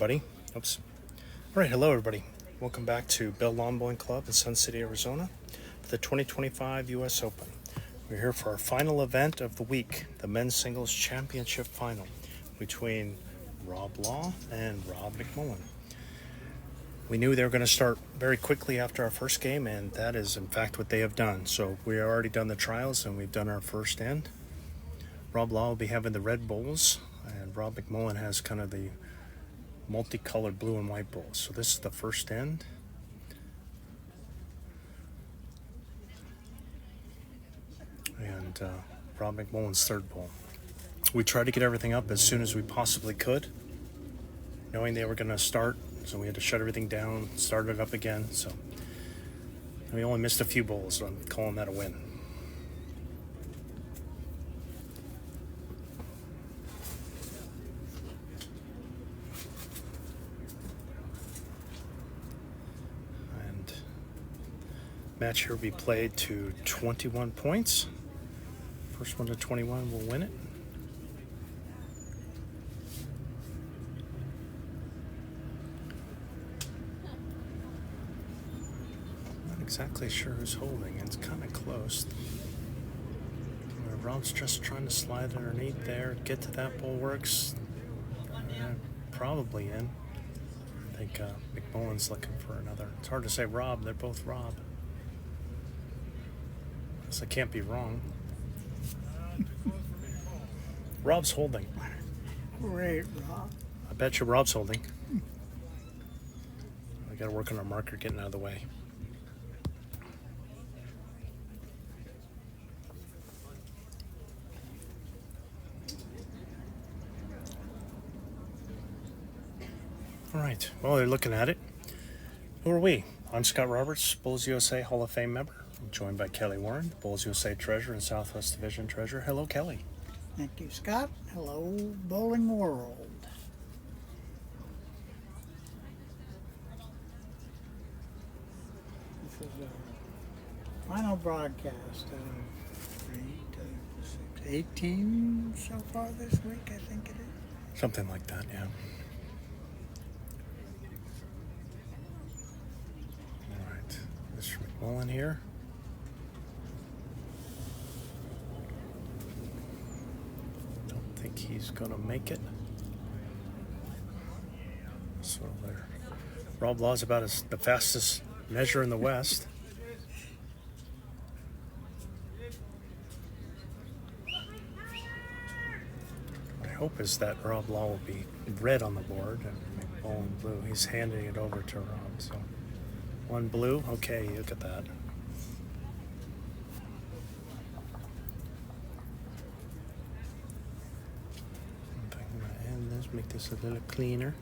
everybody. Oops. All right, hello, everybody. Welcome back to Bell Lawn Bowling Club in Sun City, Arizona for the 2025 U.S. Open. We're here for our final event of the week, the Men's Singles Championship Final between Rob Law and Rob McMullen. We knew they were going to start very quickly after our first game, and that is, in fact, what they have done. So we have already done the trials, and we've done our first end. Rob Law will be having the red bowls, and Rob McMullen has kind of the multicolored blue and white bowls. So this is the first end. And Rob McMullen's third bowl. We tried to get everything up as soon as we possibly could, knowing they were going to start. So we had to shut everything down, start it up again. So we only missed a few bowls, so I'm calling that a win. And match here will be played to 21 points. First one to 21 will win it. Exactly sure who's holding. It's kind of close. Rob's just trying to slide underneath there, get to that bulwarks. Probably in. I think McMullen's looking for another. It's hard to say Rob. They're both Rob. So I can't be wrong. Rob's holding. Great, Rob. I bet you Rob's holding. I got to work on our marker getting out of the way. All right, well, they're looking at it. Who are we? I'm Scott Roberts, Bulls USA Hall of Fame member. I'm joined by Kelly Warren, Bulls USA Treasurer and Southwest Division Treasurer. Hello, Kelly. Thank you, Scott. Hello, Bowling World. This is our final broadcast of 18 so far this week, I think it is. Something like that, yeah. Mr. McMullen here. Don't think he's going to make it. So there. Rob Law's about the fastest measure in the West. My hope is that Rob Law will be red on the board and McMullen blue. He's handing it over to Rob, so. One blue, okay, look at that. I'm going to end this, make this a little cleaner.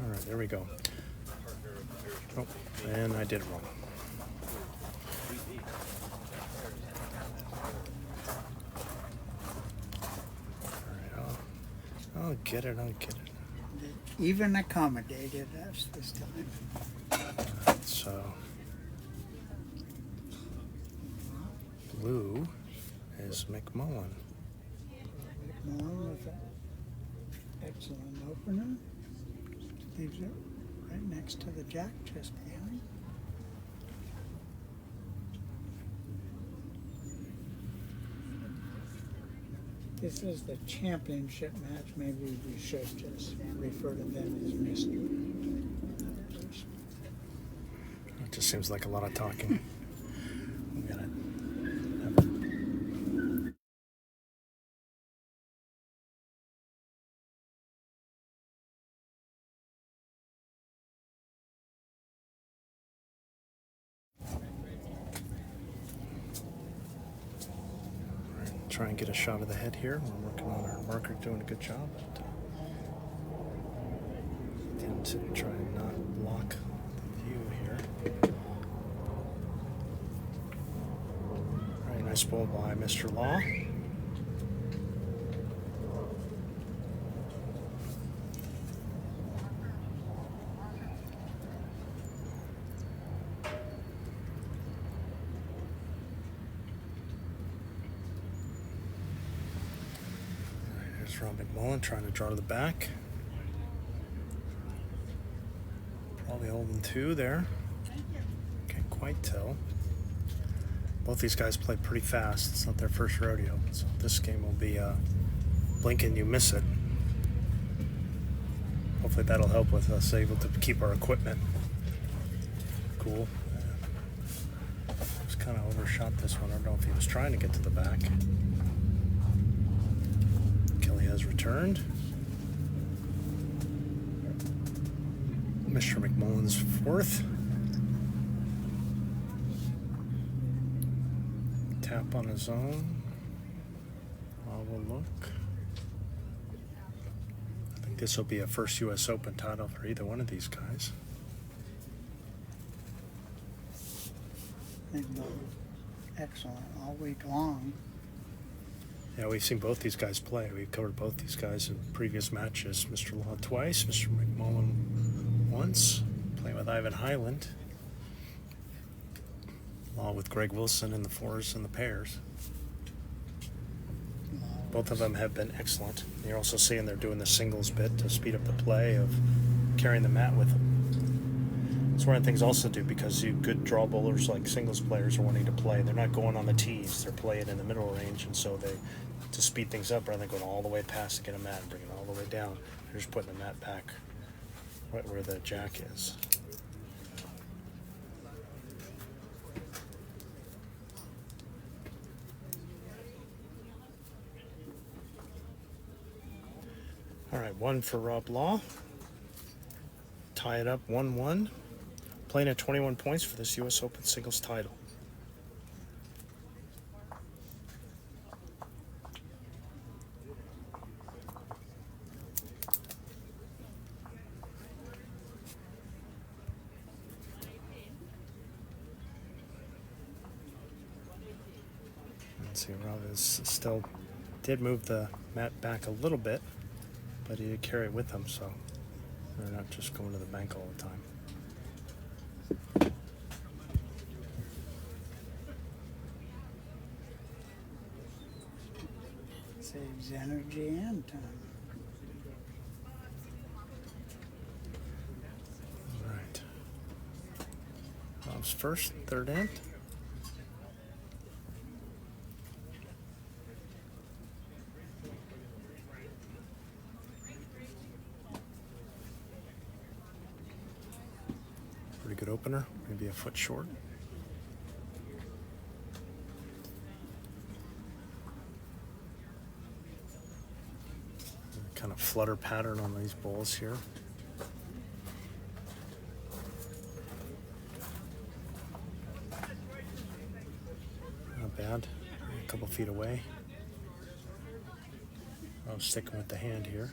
All right, there we go. Oh, and I did it wrong. I'll get it. Even accommodated us this time. So, blue is McMullen. McMullen with an excellent opener. Leaves it right next to the jack just behind. This is the championship match. Maybe we should just refer to them as Mr. It just seems like a lot of talking. We got it. Try and get a shot of the head here. We're working on our marker, doing a good job. But, attempt to try and not block the view here. All right, nice ball by Mr. Law. There's Rob McMullen trying to draw to the back. Probably holding two there. Can't quite tell. Both these guys play pretty fast. It's not their first rodeo, so this game will be blink and you miss it. Hopefully that'll help with us able to keep our equipment cool. Just kind of overshot this one. I don't know if he was trying to get to the back. Kelly has returned. Mr. McMullen's fourth. Tap on his own. We'll look. I think this will be a first U.S. Open title for either one of these guys. They've been excellent all week long. Yeah, we've seen both these guys play. We've covered both these guys in previous matches. Mr. Law twice, Mr. McMullen once, playing with Ivan Highland. Law with Greg Wilson in the fours and the pairs. Both of them have been excellent. You're also seeing they're doing the singles bit to speed up the play of carrying the mat with them. It's one of the things also do because you good draw bowlers like singles players are wanting to play. They're not going on the tees. They're playing in the middle range, and so they, to speed things up rather than going all the way past to get a mat and bring it all the way down, they're just putting the mat back right where the jack is. All right, one for Rob Law. Tie it up 1-1. Playing at 21 points for this U.S. Open singles title. Let's see, Rob is still did move the mat back a little bit, but he did carry it with him, so they're not just going to the bank all the time. Saves energy and time. All right. Rob's first, third end. Pretty good opener, maybe a foot short. Kind of flutter pattern on these balls here. Not bad. A couple feet away. I was sticking with the hand here.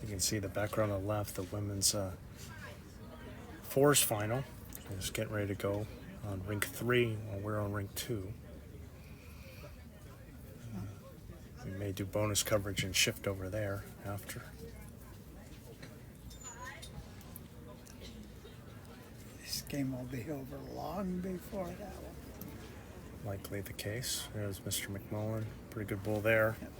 You can see the background on the left, the women's fours final is getting ready to go on rink 3 while we're on rink 2. We may do bonus coverage and shift over there after. This game will be over long before that one. Likely the case. There's Mr. McMullen. Pretty good bull there. Yep.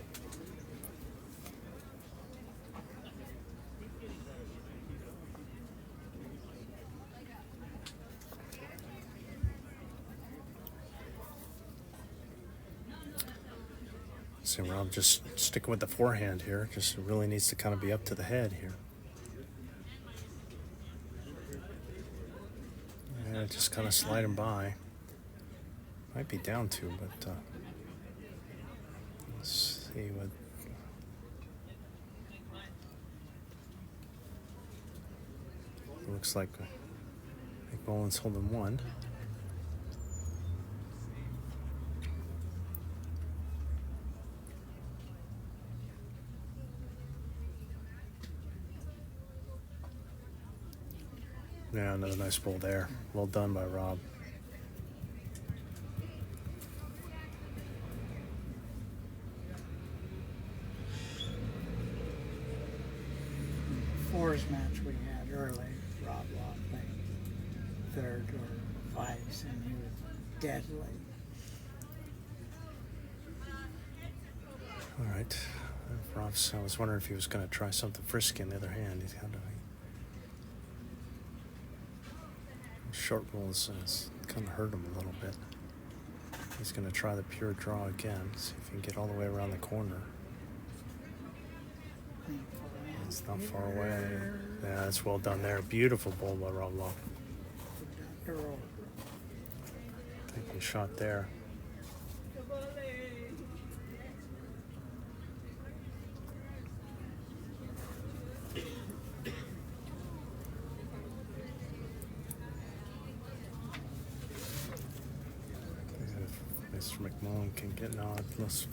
See, Rob just sticking with the forehand here. Just really needs to kind of be up to the head here. Yeah, just kind of sliding by. Might be down two, but let's see what. Looks like McMullen's holding one. Yeah, another nice ball there. Well done by Rob. Fours match we had early, Rob Law played third or vice, and he was deadly. right. Ross, I was wondering if he was going to try something frisky on the other hand. He's kind of short rolls kind of hurt him a little bit. He's going to try the pure draw again. See if he can get all the way around the corner. It's not far away. Yeah, that's well done there. Beautiful bowl by Rob Law. Taking a shot there. Mr. McMullen can get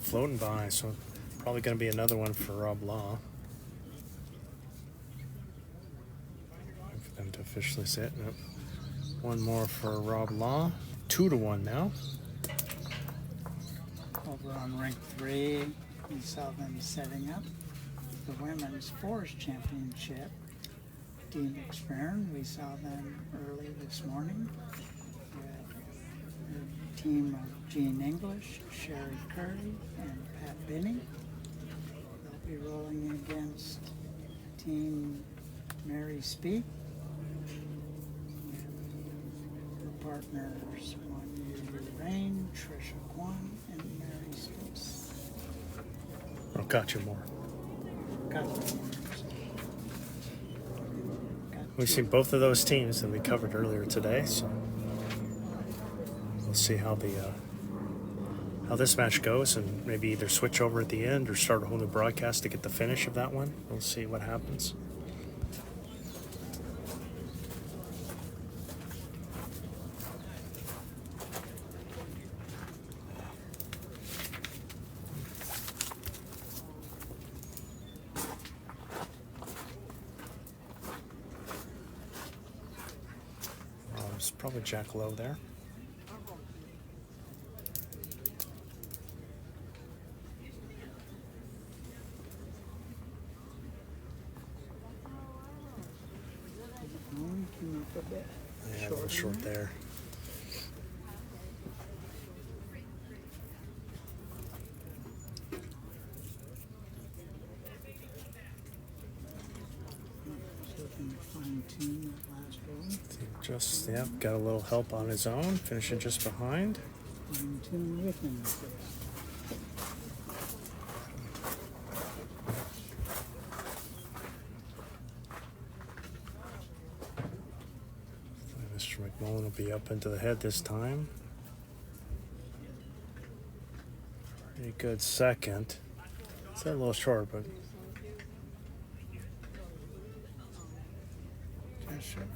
floating by, so probably going to be another one for Rob Law. For them to officially say it. Nope. One more for Rob Law. 2-1 now. Over on rank 3, we saw them setting up the Women's Forest Championship. Dean McFerrin, we saw them early this morning. The team of Jean English, Sherry Curry, and Pat Binney. They'll be rolling against Team Mary Speak. Her partners, Rain, Trisha Kwan, and Mary Stokes. Oh, gotcha more. We've seen both of those teams that we covered earlier today, so we'll see how this match goes, and maybe either switch over at the end or start a whole new broadcast to get the finish of that one. We'll see what happens. It's probably Jack Lowe there. Yeah, a little short there. Just, yeah, got a little help on his own, finishing just behind. Fine-tune with him. Mr. McMullen will be up into the head this time. Pretty good second. It's a little short, but Just short.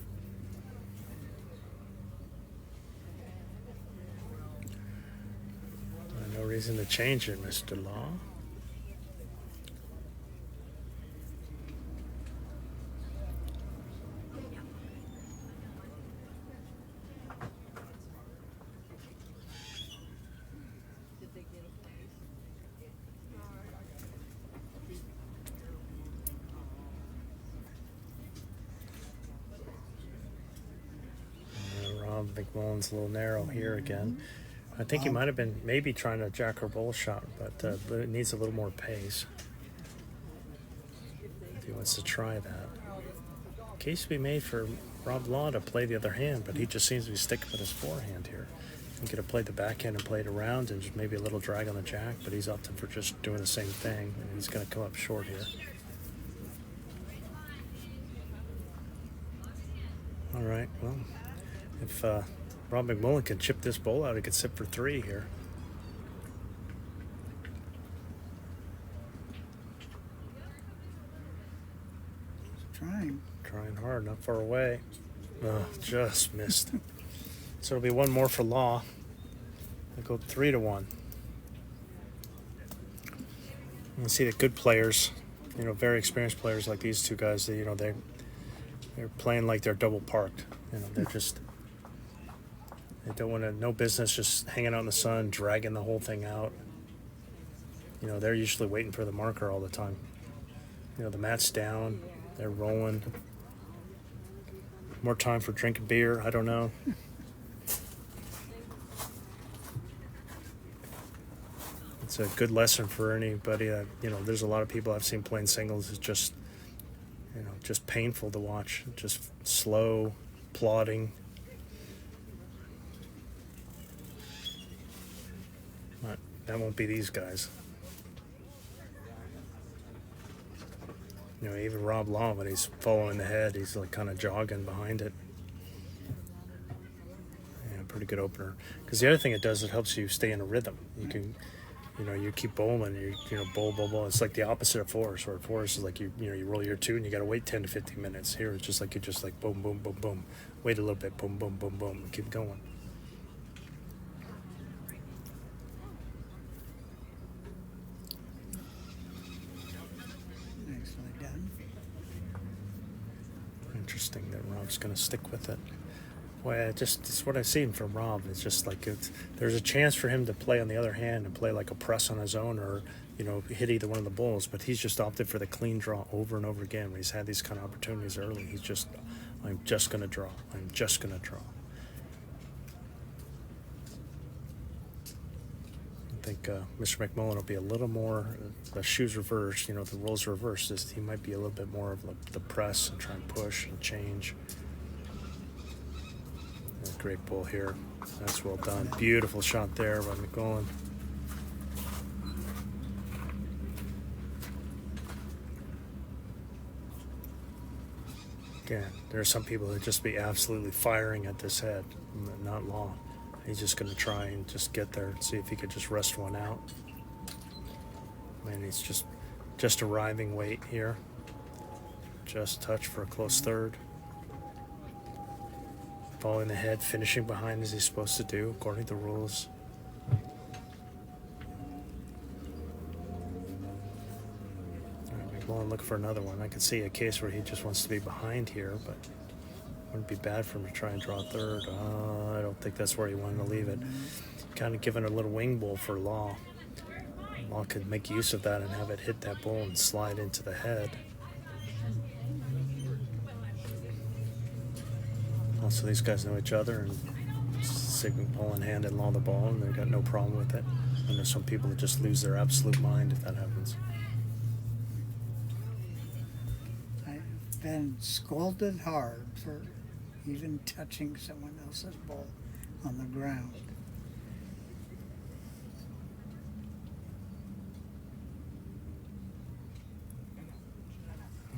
no reason to change it, Mr. Law. Rob McMullen's a little narrow here again. I think he might have been maybe trying to jack her bowl shot, but it needs a little more pace if he wants to try that. Case to be made for Rob Law to play the other hand, but he just seems to be sticking with his forehand here. He could have played the backhand and played around and just maybe a little drag on the jack, but he's opting for just doing the same thing, and he's going to come up short here. All right, well, if Rob McMullen can chip this bowl out, he could sit for 3 here. Trying hard, not far away. Oh, just missed. So it'll be one more for Law. They'll go 3-1. You can see that good players, very experienced players like these two guys, they're playing like they're double parked. They're just, they don't want to, no business just hanging out in the sun, dragging the whole thing out. They're usually waiting for the marker all the time. The mat's down, they're rolling. More time for drinking beer, I don't know. It's a good lesson for anybody that, there's a lot of people I've seen playing singles. It's just, just painful to watch. Just slow, plodding. But that won't be these guys. Even Rob Law, when he's following the head, he's like kind of jogging behind it. Yeah, pretty good opener. Because the other thing it does, it helps you stay in a rhythm. You can, you keep bowling, bowl. It's like the opposite of force, where force is like you roll your two and you got to wait 10 to 15 minutes. Here it's just like boom, boom, boom, boom. Wait a little bit, boom, boom, boom, boom, and keep going. Interesting that Rob's going to stick with it. Well, it's what I've seen from Rob. It's just like there's a chance for him to play on the other hand and play like a press on his own, or hit either one of the bowls. But he's just opted for the clean draw over and over again. When he's had these kind of opportunities early, I'm just going to draw. I'm just going to draw. I think Mr. McMullen will be a little more, the shoes reversed, the roles reversed. He might be a little bit more of the press and try and push and change. Great ball here. That's well done. Beautiful shot there by McMullen. Again, there are some people that just be absolutely firing at this head, not Law. He's just going to try and just get there and see if he could just rest one out. He's just arriving weight here. Just touch for a close third. Following the head, finishing behind as he's supposed to do, according to the rules. McMullen looking for another one. I could see a case where he just wants to be behind here, but wouldn't be bad for him to try and draw a third. I don't think that's where he wanted to leave it. Kind of giving a little wing bowl for Law. Law could make use of that and have it hit that bowl and slide into the head. Also, these guys know each other, and McMullen handed Law the ball, and they've got no problem with it. And there's some people that just lose their absolute mind if that happens. I've been scolded hard for even touching someone else's ball on the ground.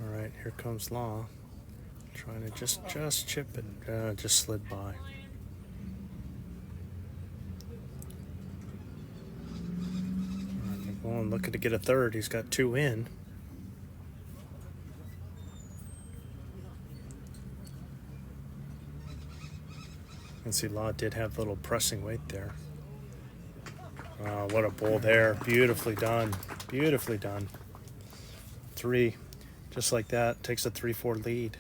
All right, here comes Law. Trying to just chip it, just slid by. McMullen looking to get a third. He's got two in. And see, Law did have a little pressing weight there. Wow, what a bowl there. Beautifully done. Beautifully done. Three. Just like that. Takes a 3-4 lead.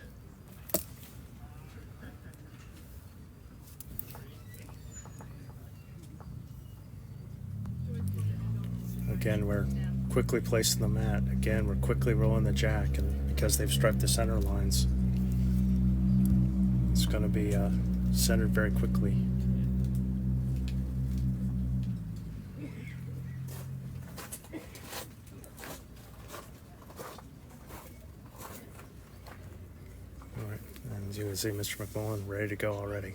Again, we're quickly placing the mat. Again, we're quickly rolling the jack, and because they've striped the center lines, it's going to be centered very quickly. All right, and you can see Mr. McMullen ready to go already.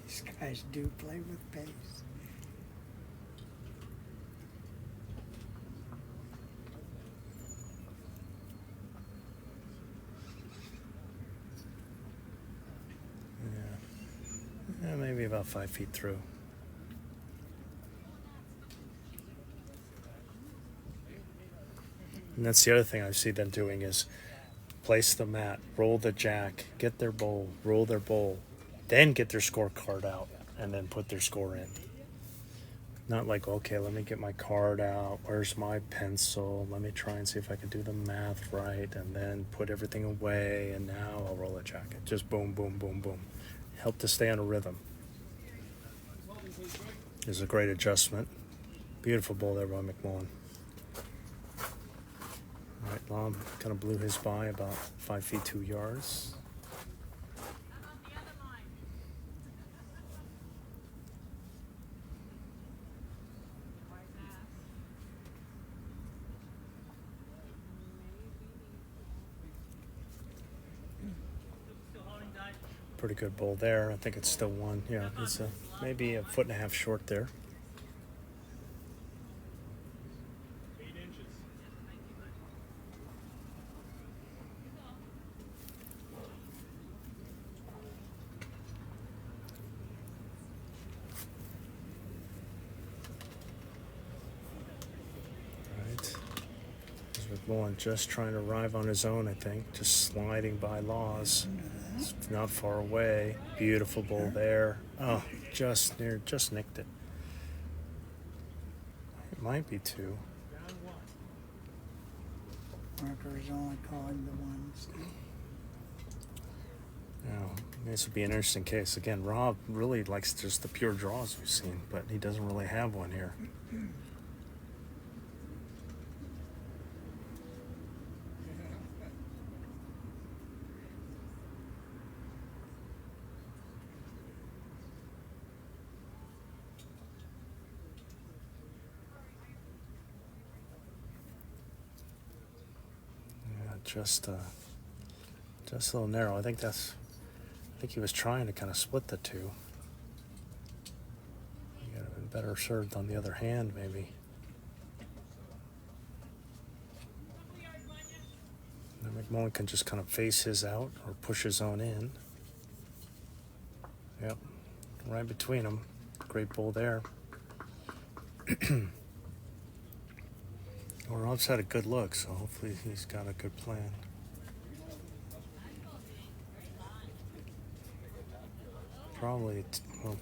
These guys do play with pace. Maybe about 5 feet through. And that's the other thing I see them doing is place the mat, roll the jack, get their bowl, roll their bowl, then get their scorecard out and then put their score in. Not like, okay, let me get my card out. Where's my pencil? Let me try and see if I can do the math right and then put everything away and now I'll roll a jacket. Just boom, boom, boom, boom. Help to stay on a rhythm. This is a great adjustment. Beautiful ball there by McMullen. All right, Law kind of blew his by about 5 feet 2 yards. pretty good bowl there. I think it's still one. Yeah, it's maybe a foot and a half short there. McMullen just trying to arrive on his own, I think. Just sliding by Laws. It's not far away. Beautiful bowl there. Oh, just nicked it. It might be two. Marker is only calling the ones. Yeah, this would be an interesting case. Again, Rob really likes just the pure draws we've seen, but he doesn't really have one here. Just a little narrow. I think he was trying to kind of split the two. He could have been better served on the other hand, maybe. And McMullen can just kind of face his out or push his own in. Yep, right between them. Great bowl there. Well, Rob's had a good look, so hopefully he's got a good plan. Probably,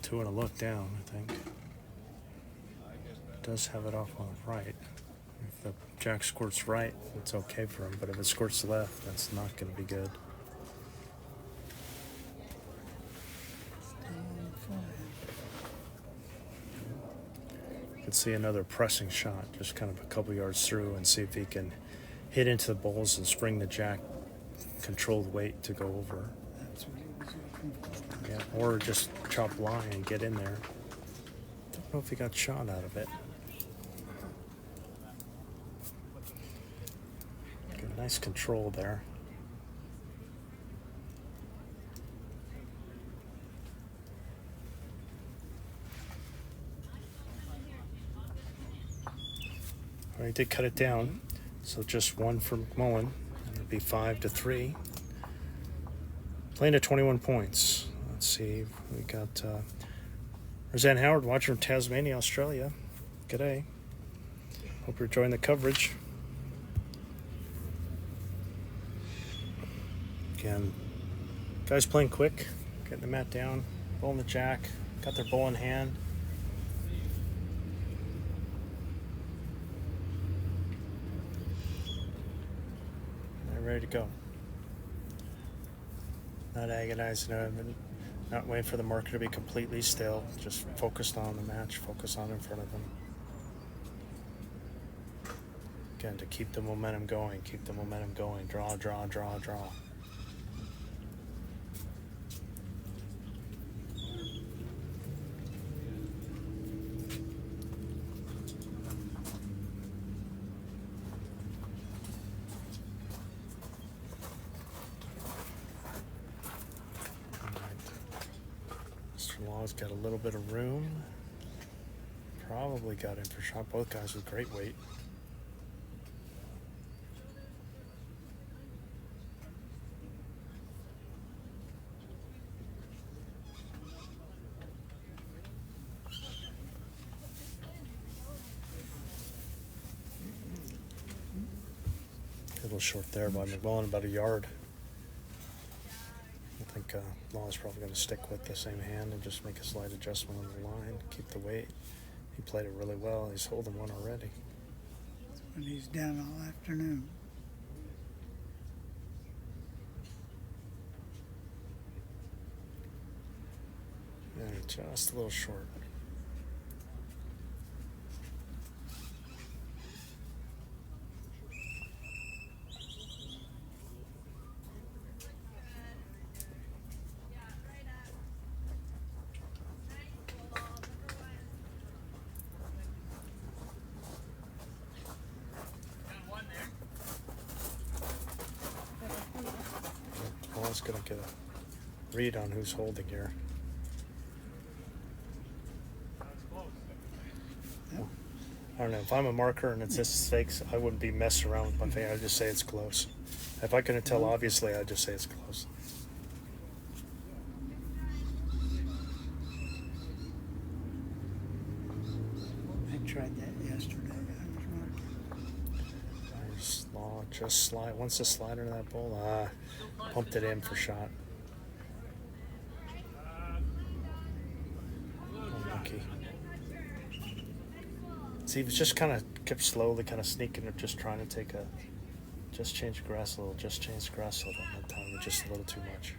two and a look down, I think. Does have it off on the right. If the jack squirts right, it's okay for him, but if it squirts left, that's not going to be good. Could see another pressing shot, just kind of a couple yards through, and see if he can hit into the bowls and spring the jack controlled weight to go over. That's what he was looking for. Yeah, or just chop line and get in there. Don't know if he got shot out of it. Good, nice control there. He did cut it down, so just one for McMullen, and it'll be 5-3. Playing at 21 points. Let's see, we got Roseanne Howard watching from Tasmania, Australia. G'day. Hope you're enjoying the coverage. Again, guys playing quick, getting the mat down, bowling the jack, got their bowl in hand. Ready to go. Not agonizing them, not waiting for the marker to be completely still, just focused on the match, focus on in front of them. Again, to keep the momentum going, draw, draw, draw, draw. Law's got a little bit of room. Probably got in for shot. Both guys with great weight. A little short there by McMullen, about a yard. I think Law's probably going to stick with the same hand and just make a slight adjustment on the line, keep the weight. He played it really well. He's holding one already. And he's down all afternoon. Yeah, just a little short. Law's going to get a read on who's holding here. Yep. I don't know. If I'm a marker and it's this stakes, I wouldn't be messing around with my finger. I'd just say it's close. If I couldn't tell, obviously, I'd just say it's close. I tried that yesterday. Just slide. Once the slide into that bowl, pumped it in for shot. Unlucky. See, he was just kind of kept slowly kind of sneaking up, just trying to take a, just change the grass a little, just change the grass a little. That time was just a little too much.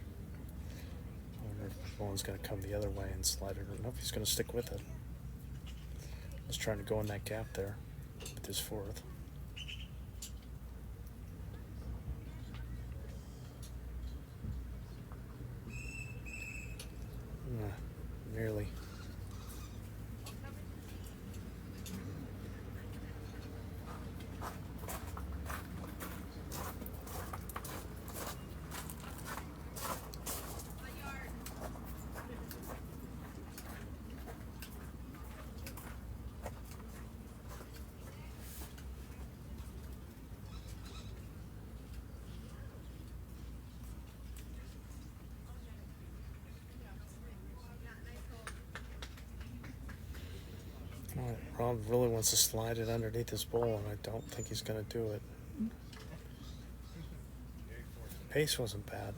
I wonder if McMullen's going to come the other way and slide it. Nope, he's going to stick with it. Just trying to go in that gap there with his fourth. Nearly. Rob really wants to slide it underneath his bowl, and I don't think he's going to do it. Pace wasn't bad.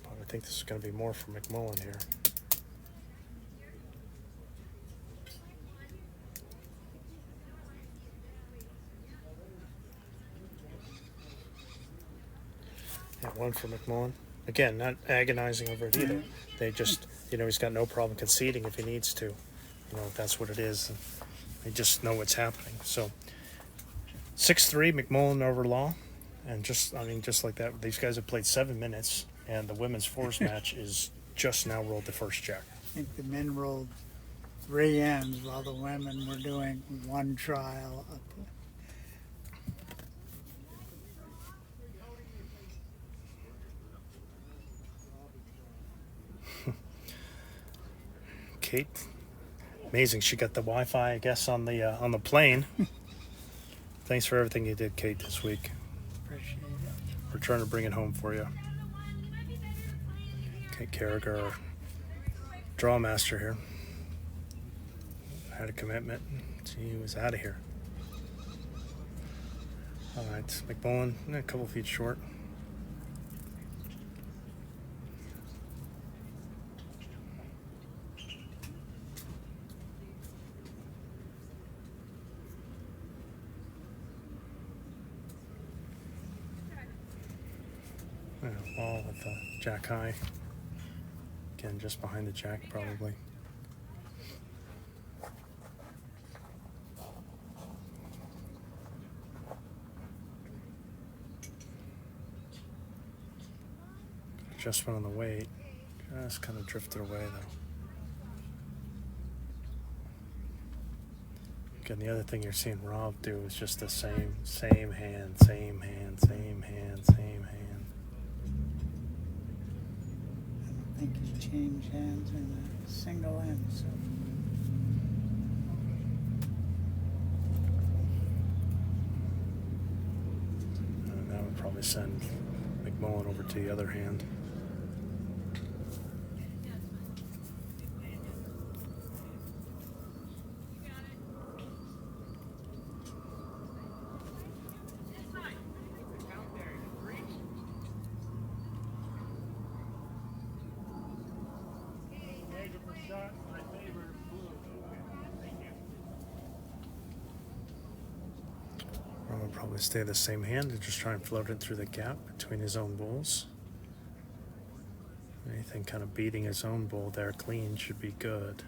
But I think this is going to be more for McMullen here. Yeah, one for McMullen. Again, not agonizing over it either. They just, he's got no problem conceding if he needs to. That's what it is. They just know what's happening. So 6-3 McMullen over Law. And just like that, these guys have played 7 minutes, and the women's fours match is just now rolled the first check. I think the men rolled 3 ends while the women were doing one trial. Kate, amazing. She got the Wi-Fi, I guess, on the plane. Thanks for everything you did, Kate, this week. Appreciate it. We're trying to bring it home for you. Kate Carragher, our draw master here, had a commitment. She was out of here. All right, McMullen, a couple feet short. Ball with the jack high. Again, just behind the jack, probably. Just went on the weight. Just kind of drifted away, though. Again, the other thing you're seeing Rob do is just the same hand, same hand, same hand, same hand. I think he changed hands in a single end. So. And that would probably send McMullen over to the other hand. Would probably stay the same hand and just try and float it through the gap between his own bowls. Anything kind of beating his own bowl there clean should be good.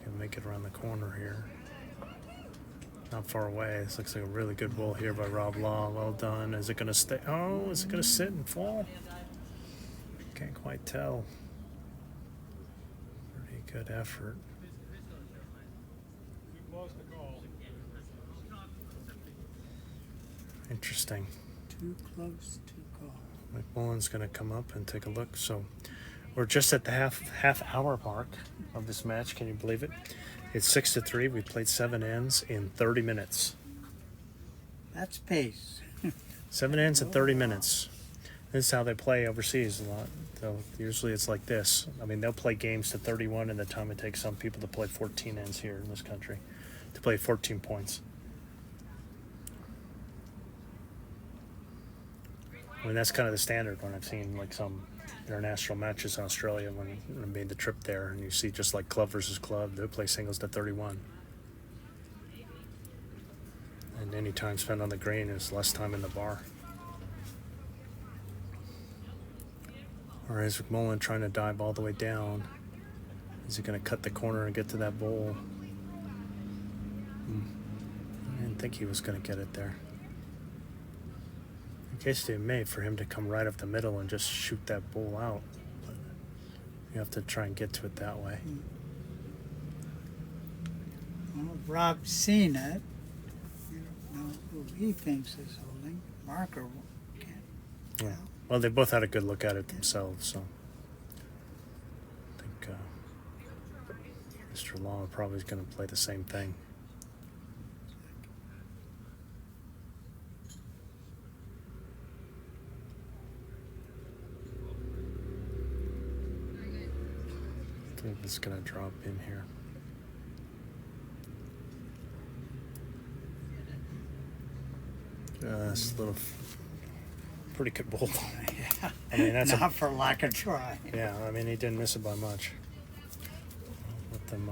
Can make it around the corner here. Not far away. This looks like a really good bowl here by Rob Law. Well done. Is it going to stay? Oh, is it going to sit and fall? Can't quite tell. Pretty good effort. Interesting. Too close to call. McMullen's going to come up and take a look. So we're just at the half hour mark of this match. Can you believe it? It's 6-3. We played 7 ends in 30 minutes. That's pace. 7 ends in 30 minutes. This is how they play overseas a lot. So usually it's like this. I mean, they'll play games to 31 in the time it takes some people to play 14 ends here in this country, to play 14 points. I mean, that's kind of the standard when I've seen like some international matches in Australia when I made the trip there, and you see just like club versus club, they'll play singles to 31. And any time spent on the green is less time in the bar. All right, is McMullen trying to dive all the way down? Is he going to cut the corner and get to that bowl? I didn't think he was going to get it there. In case they made for him to come right up the middle and just shoot that bowl out. But you have to try and get to it that way. Well, Rob's seen it. You don't know who he thinks is holding. Marker can't tell. Yeah. Well, they both had a good look at it themselves, so I think Mr. Law probably is going to play the same thing. I think it's going to drop in here. It's a little pretty good bowl. Yeah. I mean, that's not for lack of try. Yeah, I mean, he didn't miss it by much. Let them,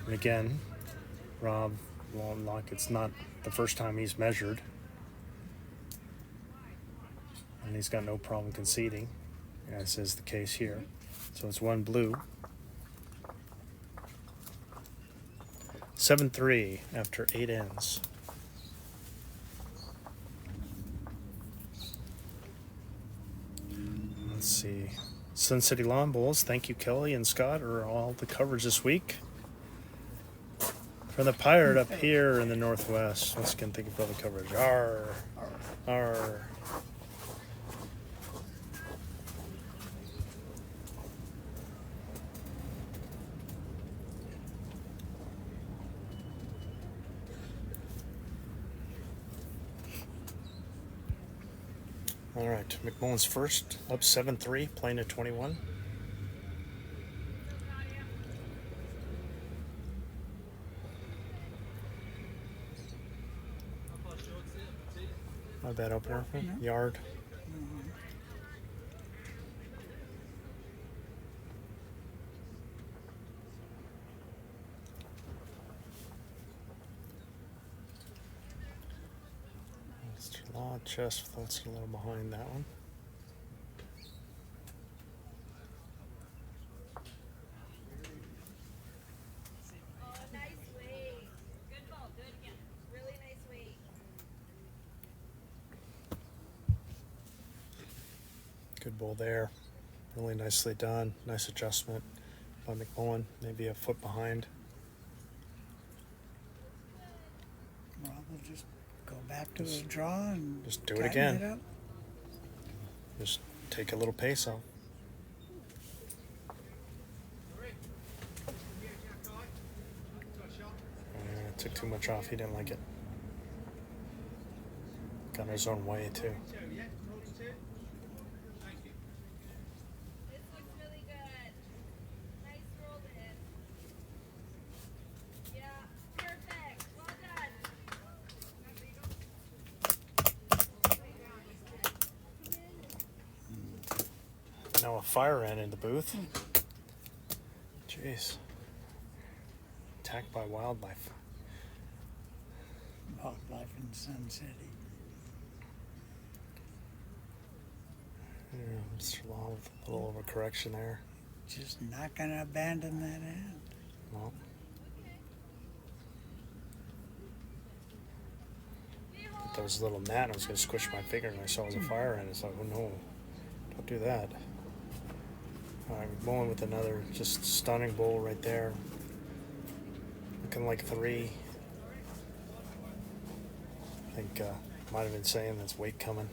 and again, Rob Longlock, it's not the first time he's measured. And he's got no problem conceding, as is the case here. So it's 1 blue. 7-3 after 8 ends. Let's see. Sun City Lawn Bowls, thank you, Kelly and Scott, are all the coverage this week. From the Pirate up here in the Northwest. Once again, thank you for all the coverage. Arr. Arr. All right, McMullen's first, up 7-3, playing at 21. Not a bad opener. Yard. Mr. Law, chest, that's a little behind that one. Good ball there. Really nicely done. Nice adjustment by McMullen. Maybe a foot behind. Well, we'll just go back to the draw and Just do it tighten again. it up. Just take a little pace out. Took too much off. He didn't like it. Got in his own way, too. Now a fire ant in the booth. Jeez. Attacked by wildlife. Wildlife in Sun City. Yeah, Mr. Law with a little overcorrection there. Just not going to abandon that end. Well. There was a little gnat and I was going to squish my finger and I saw it was a fire ant. It's like, oh no, don't do that. All right, McMullen with another just stunning bowl right there. Looking like 3. I think might have been saying that's weight coming.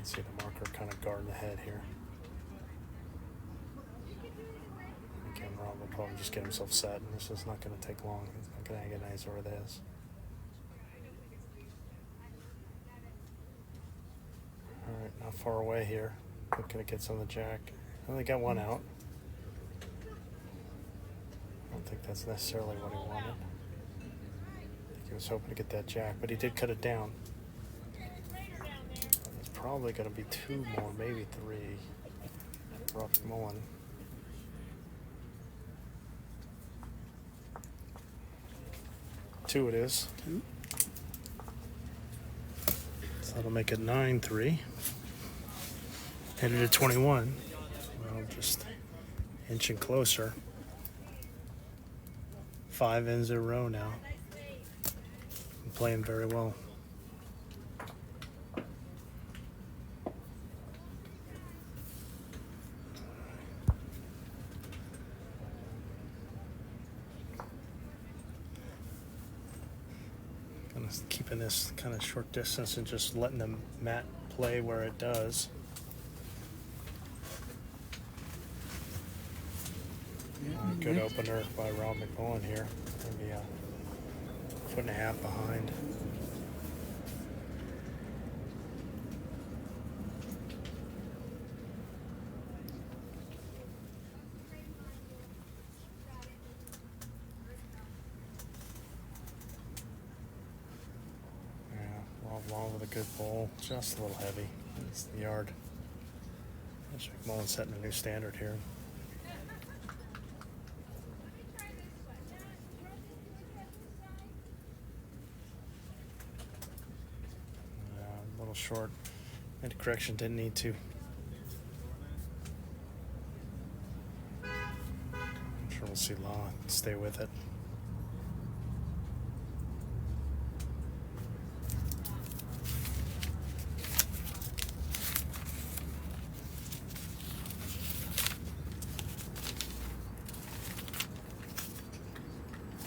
can see the marker kind of guarding the head here. Again, Rob will probably just get himself set, and this is not going to take long. He's not going to agonize over this. All right, not far away here. Looking to get some of the jack. Only got one out. I don't think that's necessarily what he wanted. I think he was hoping to get that jack, but he did cut it down. There's probably going to be two more, maybe three. Rob McMullen. Two it is. Two. So that'll make it 9-3. Headed to 21. Well, just inching closer. 5 ends in a row now. I'm playing very well. Kind of keeping this kind of short distance and just letting the mat play where it does. Good opener by Rob McMullen here. Maybe a foot and a half behind. Yeah, long with a good bowl. Just a little heavy. It's the yard. There's McMullen setting a new standard here. Short. Made a correction, didn't need to. I'm sure we'll see Law stay with it.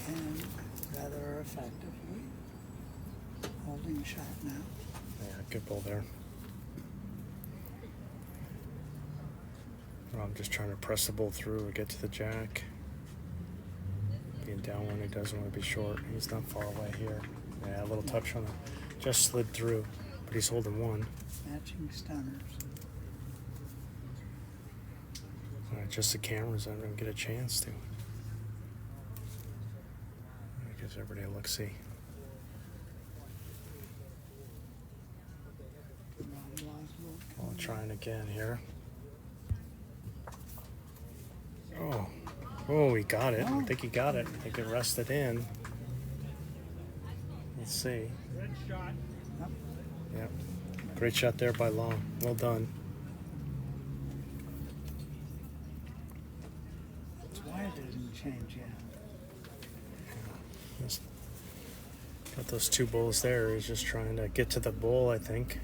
And rather effectively holding shot now. Yeah, good ball there. I'm just trying to press the ball through or get to the jack. Being down when he doesn't want to be short. He's not far away here. Yeah, a little touch on it. Just slid through, but he's holding one. Matching stunners. All right, just the cameras aren't going to get a chance to. It gives everybody a look-see. Well, trying again here. Oh, he got it. I think he got it. I think it rested in. Let's see. Yep. Great shot there by Long. Well done. That's why it didn't change yet. Just got those two bowls there. He's just trying to get to the bowl, I think.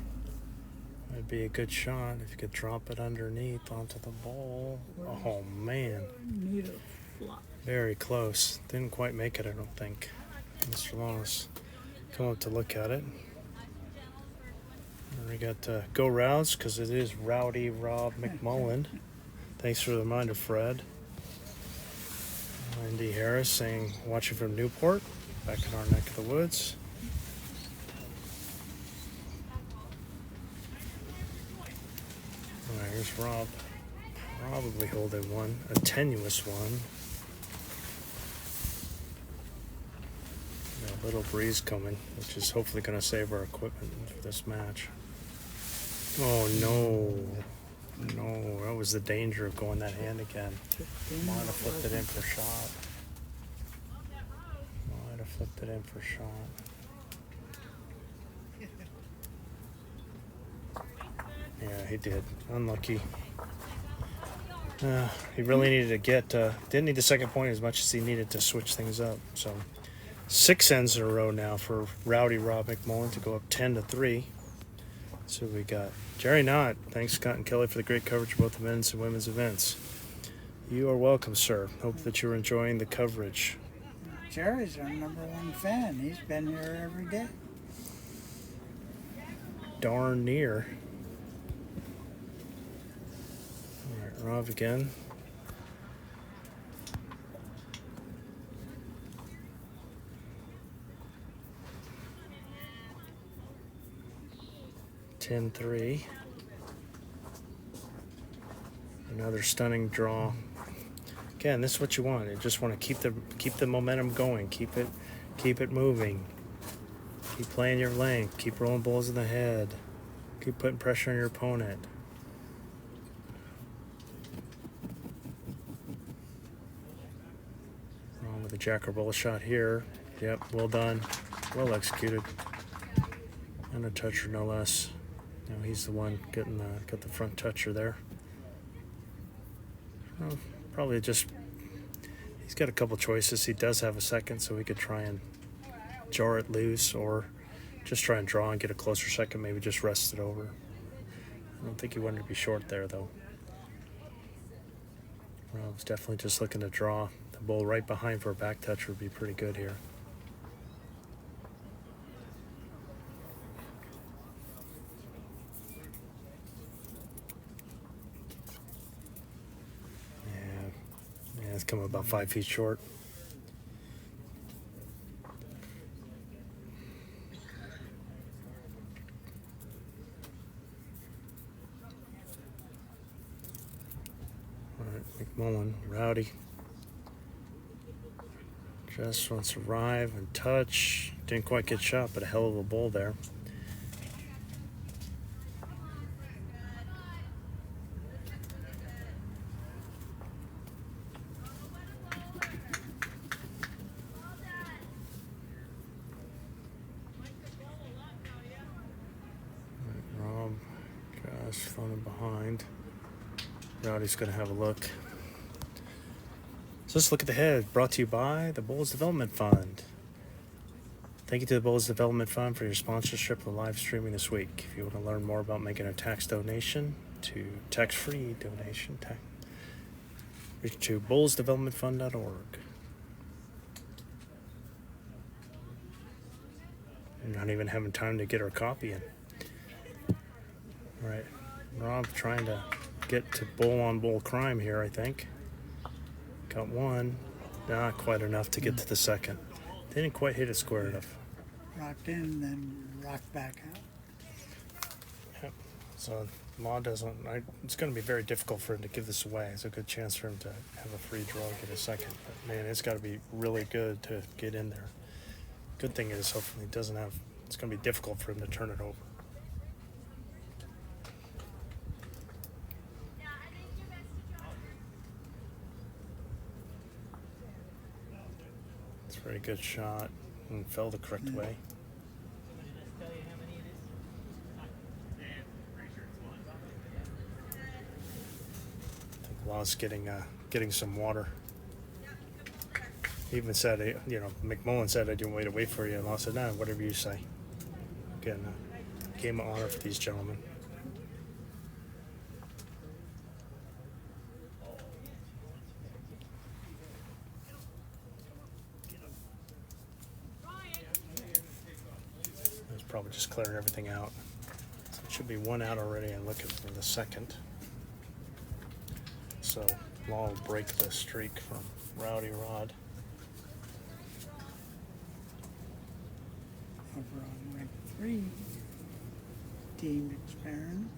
That'd be a good shot if you could drop it underneath onto the bowl. Oh, man. Need a flop. Very close. Didn't quite make it, I don't think. Mr. Lawless come up to look at it. And we got Go Rouse, because it is Rowdy Rob McMullen. Thanks for the reminder, Fred. Andy Harris saying, watching from Newport, back in our neck of the woods. All right, here's Rob. Probably holding one, a tenuous one. Got a little breeze coming, which is hopefully going to save our equipment for this match. Oh no, no, that was the danger of going that hand again. Might have flipped it in for shot. Might have flipped it in for shot. Yeah, he did. Unlucky. He really needed to get, didn't need the second point as much as he needed to switch things up. So 6 ends in a row now for Rowdy Rob McMullen to go up 10-3. So we got Jerry Knott. Thanks, Scott and Kelly, for the great coverage of both the men's and women's events. You are welcome, sir. Hope that you're enjoying the coverage. Jerry's our #1 fan. He's been here every day. Darn near. Rob again. (10-3). Another stunning draw. Again, this is what you want. You just want to keep the momentum going. Keep it moving. Keep playing your length. Keep rolling balls in the head. Keep putting pressure on your opponent. With a jack or bull shot here. Yep, well done. Well executed. And a toucher, no less. Now he's the one got the front toucher there. Well, probably just, he's got a couple choices. He does have a second, so he could try and jar it loose or just try and draw and get a closer second, maybe just rest it over. I don't think he wanted to be short there, though. Well, I was definitely just looking to draw. The bull right behind for a back touch would be pretty good here. Yeah, it's coming about 5 feet short. All right, McMullen, Rowdy. Just wants to arrive and touch. Didn't quite get shot, but a hell of a bull there. Rob just floating behind. Rowdy's going to have a look. So let's look at the head. Brought to you by the Bulls Development Fund. Thank you to the Bulls Development Fund for your sponsorship of the live streaming this week. If you want to learn more about making a tax donation to tax-free donation, reach to bullsdevelopmentfund.org. We're not even having time to get our copy in. All right, Rob trying to get to bull-on-bull crime here, I think. Got one, not quite enough to get to the second. Didn't quite hit it square enough. Rocked in, then rocked back out. Yep. So Law doesn't. It's going to be very difficult for him to give this away. It's a good chance for him to have a free draw and get a second. But man, it's got to be really good to get in there. Good thing is, hopefully, it's going to be difficult for him to turn it over. It's a very good shot and fell the correct way. I think Law's getting some water. He even said, McMullen said, I didn't wait for you. And Law said, no, whatever you say. Again, game of honor for these gentlemen. He's probably just clearing everything out. So it should be one out already and looking for the second. So Law will break the streak from Rowdy Rod. Over on rank 3, Team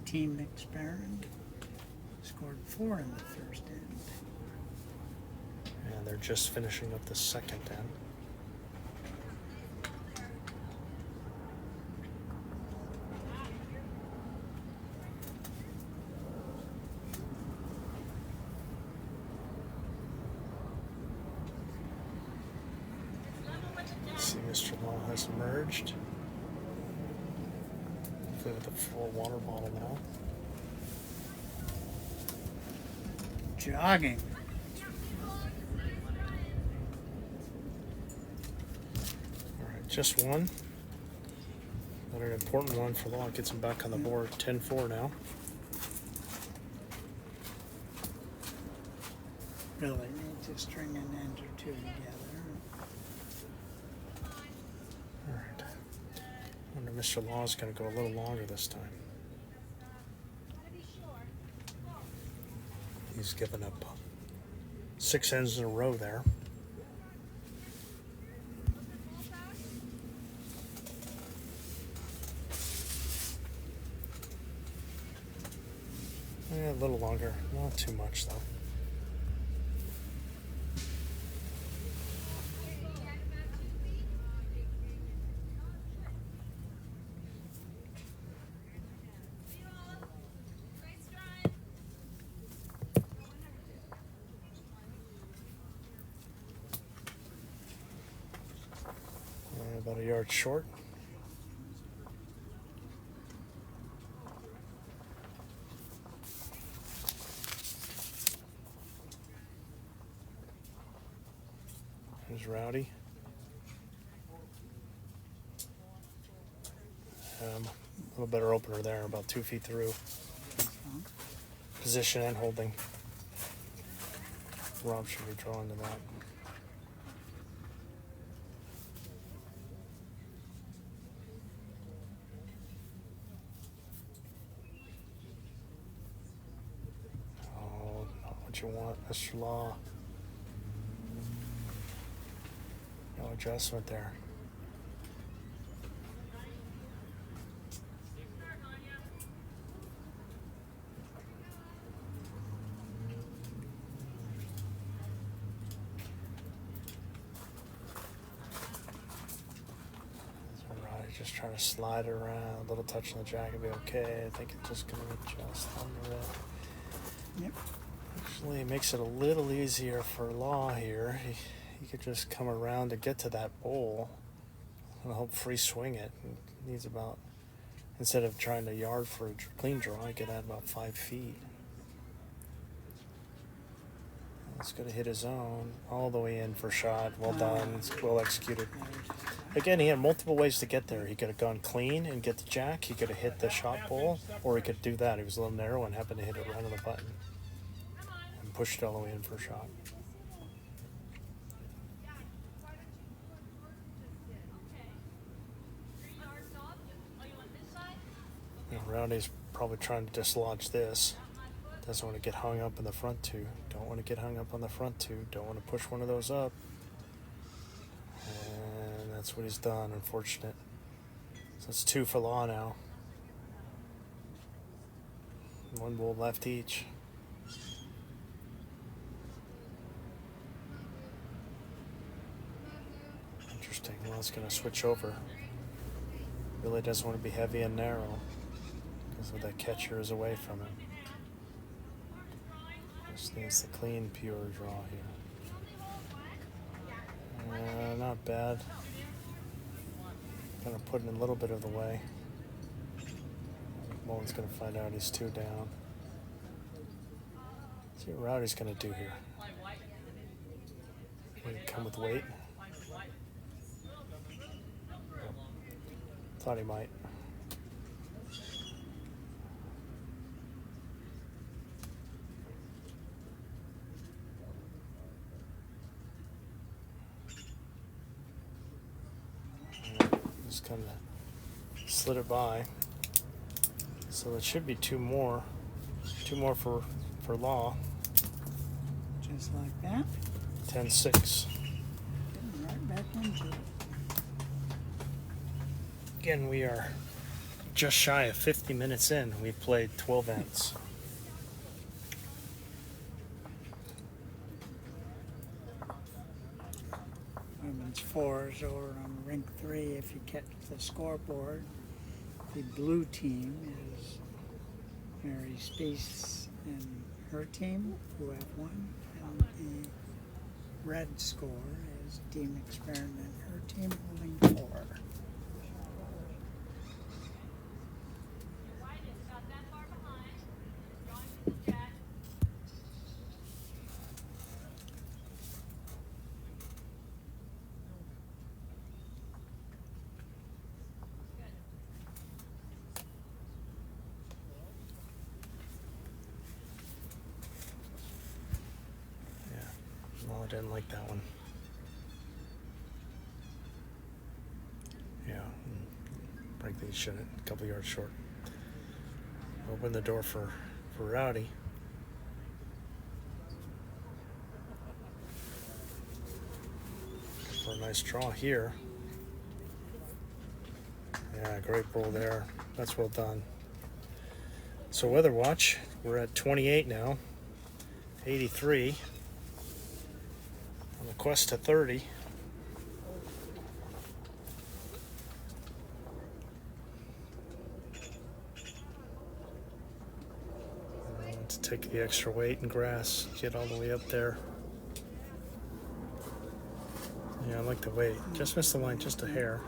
McMullen scored 4 in the first end. And they're just finishing up the second end. See, Mr. Law has emerged. Hopefully with a full water bottle now. Jogging. All right, just one. But an important one for Law. Gets him back on the board. 10-4 now. Really need to string an end or two together. All right. I wonder if Mr. Law's going to go a little longer this time. He's given up 6 ends in a row there. Yeah, a little longer, not too much though. About a yard short. Here's Rowdy. A little better opener there, about 2 feet through. Position and holding. Rob should be drawn to that. Oh, not what you want, Mr. Law. No adjustment there. Just trying to slide it around, a little touch on the jack will be okay. I think it's just going to adjust on the red. Yep. Actually, it makes it a little easier for Law here. He could just come around to get to that bowl and help free swing it. He needs about, instead of trying to yard for a clean draw, he could add about 5 feet. It's going to hit his own all the way in for shot. Well done. It's well executed. Again, he had multiple ways to get there. He could have gone clean and get the jack. He could have hit the shot bowl, or he could do that. He was a little narrow and happened to hit it right on the button and pushed it all the way in for a shot. Rowdy's probably trying to dislodge this. Doesn't want to get hung up in the front two. Don't want to get hung up on the front two. Don't want to push one of those up. And that's what he's done, unfortunate. So it's 2 for Law now. 1 bowl left each. Interesting. Law's going to switch over. Really doesn't want to be heavy and narrow because of that catcher is away from him. Just needs the clean, pure draw here. Not bad. Kind of putting a little bit of the way. McMullen's going to find out he's 2 down. See what Rowdy's going to do here. Going to come with weight. Thought he might. Just kind of slid it by. So it should be 2 more. 2 more for Law. Just like that. 10-6. Getting right back into it. Again, we are just shy of 50 minutes in. We've played 12 ends. Women's 4s over on rink 3 if you catch the scoreboard. The blue team is Mary Space and her team, who have 1. And the red score is Team Experiment, her team holding 4. I didn't like that one. Yeah, frankly, he shouldn't. A couple yards short. Open the door for Rowdy. for a nice draw here. Yeah, great bull there. That's well done. So Weather Watch, we're at 28 now. 83. On the quest to 30. To take the extra weight and grass, get all the way up there. Yeah, I like the weight. Just missed the line just a hair.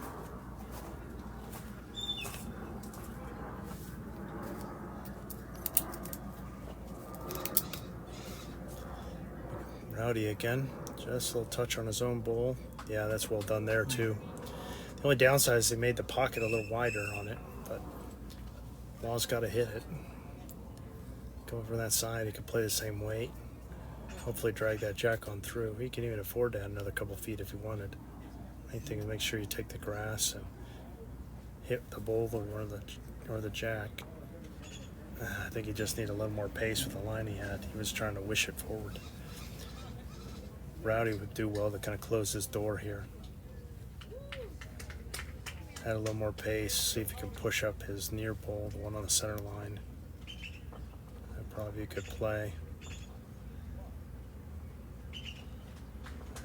Rowdy again. Just a little touch on his own bowl. Yeah, that's well done there too. The only downside is they made the pocket a little wider on it, but Law's got to hit it. Go over that side, he could play the same weight. Hopefully drag that jack on through. He can even afford to add another couple feet if he wanted. Main thing is make sure you take the grass and hit the bowl or the jack. I think he just needed a little more pace with the line he had. He was trying to wish it forward. Rowdy would do well to kind of close this door here. Add a little more pace, see if he can push up his near bowl, the one on the center line. That'd probably be a good play.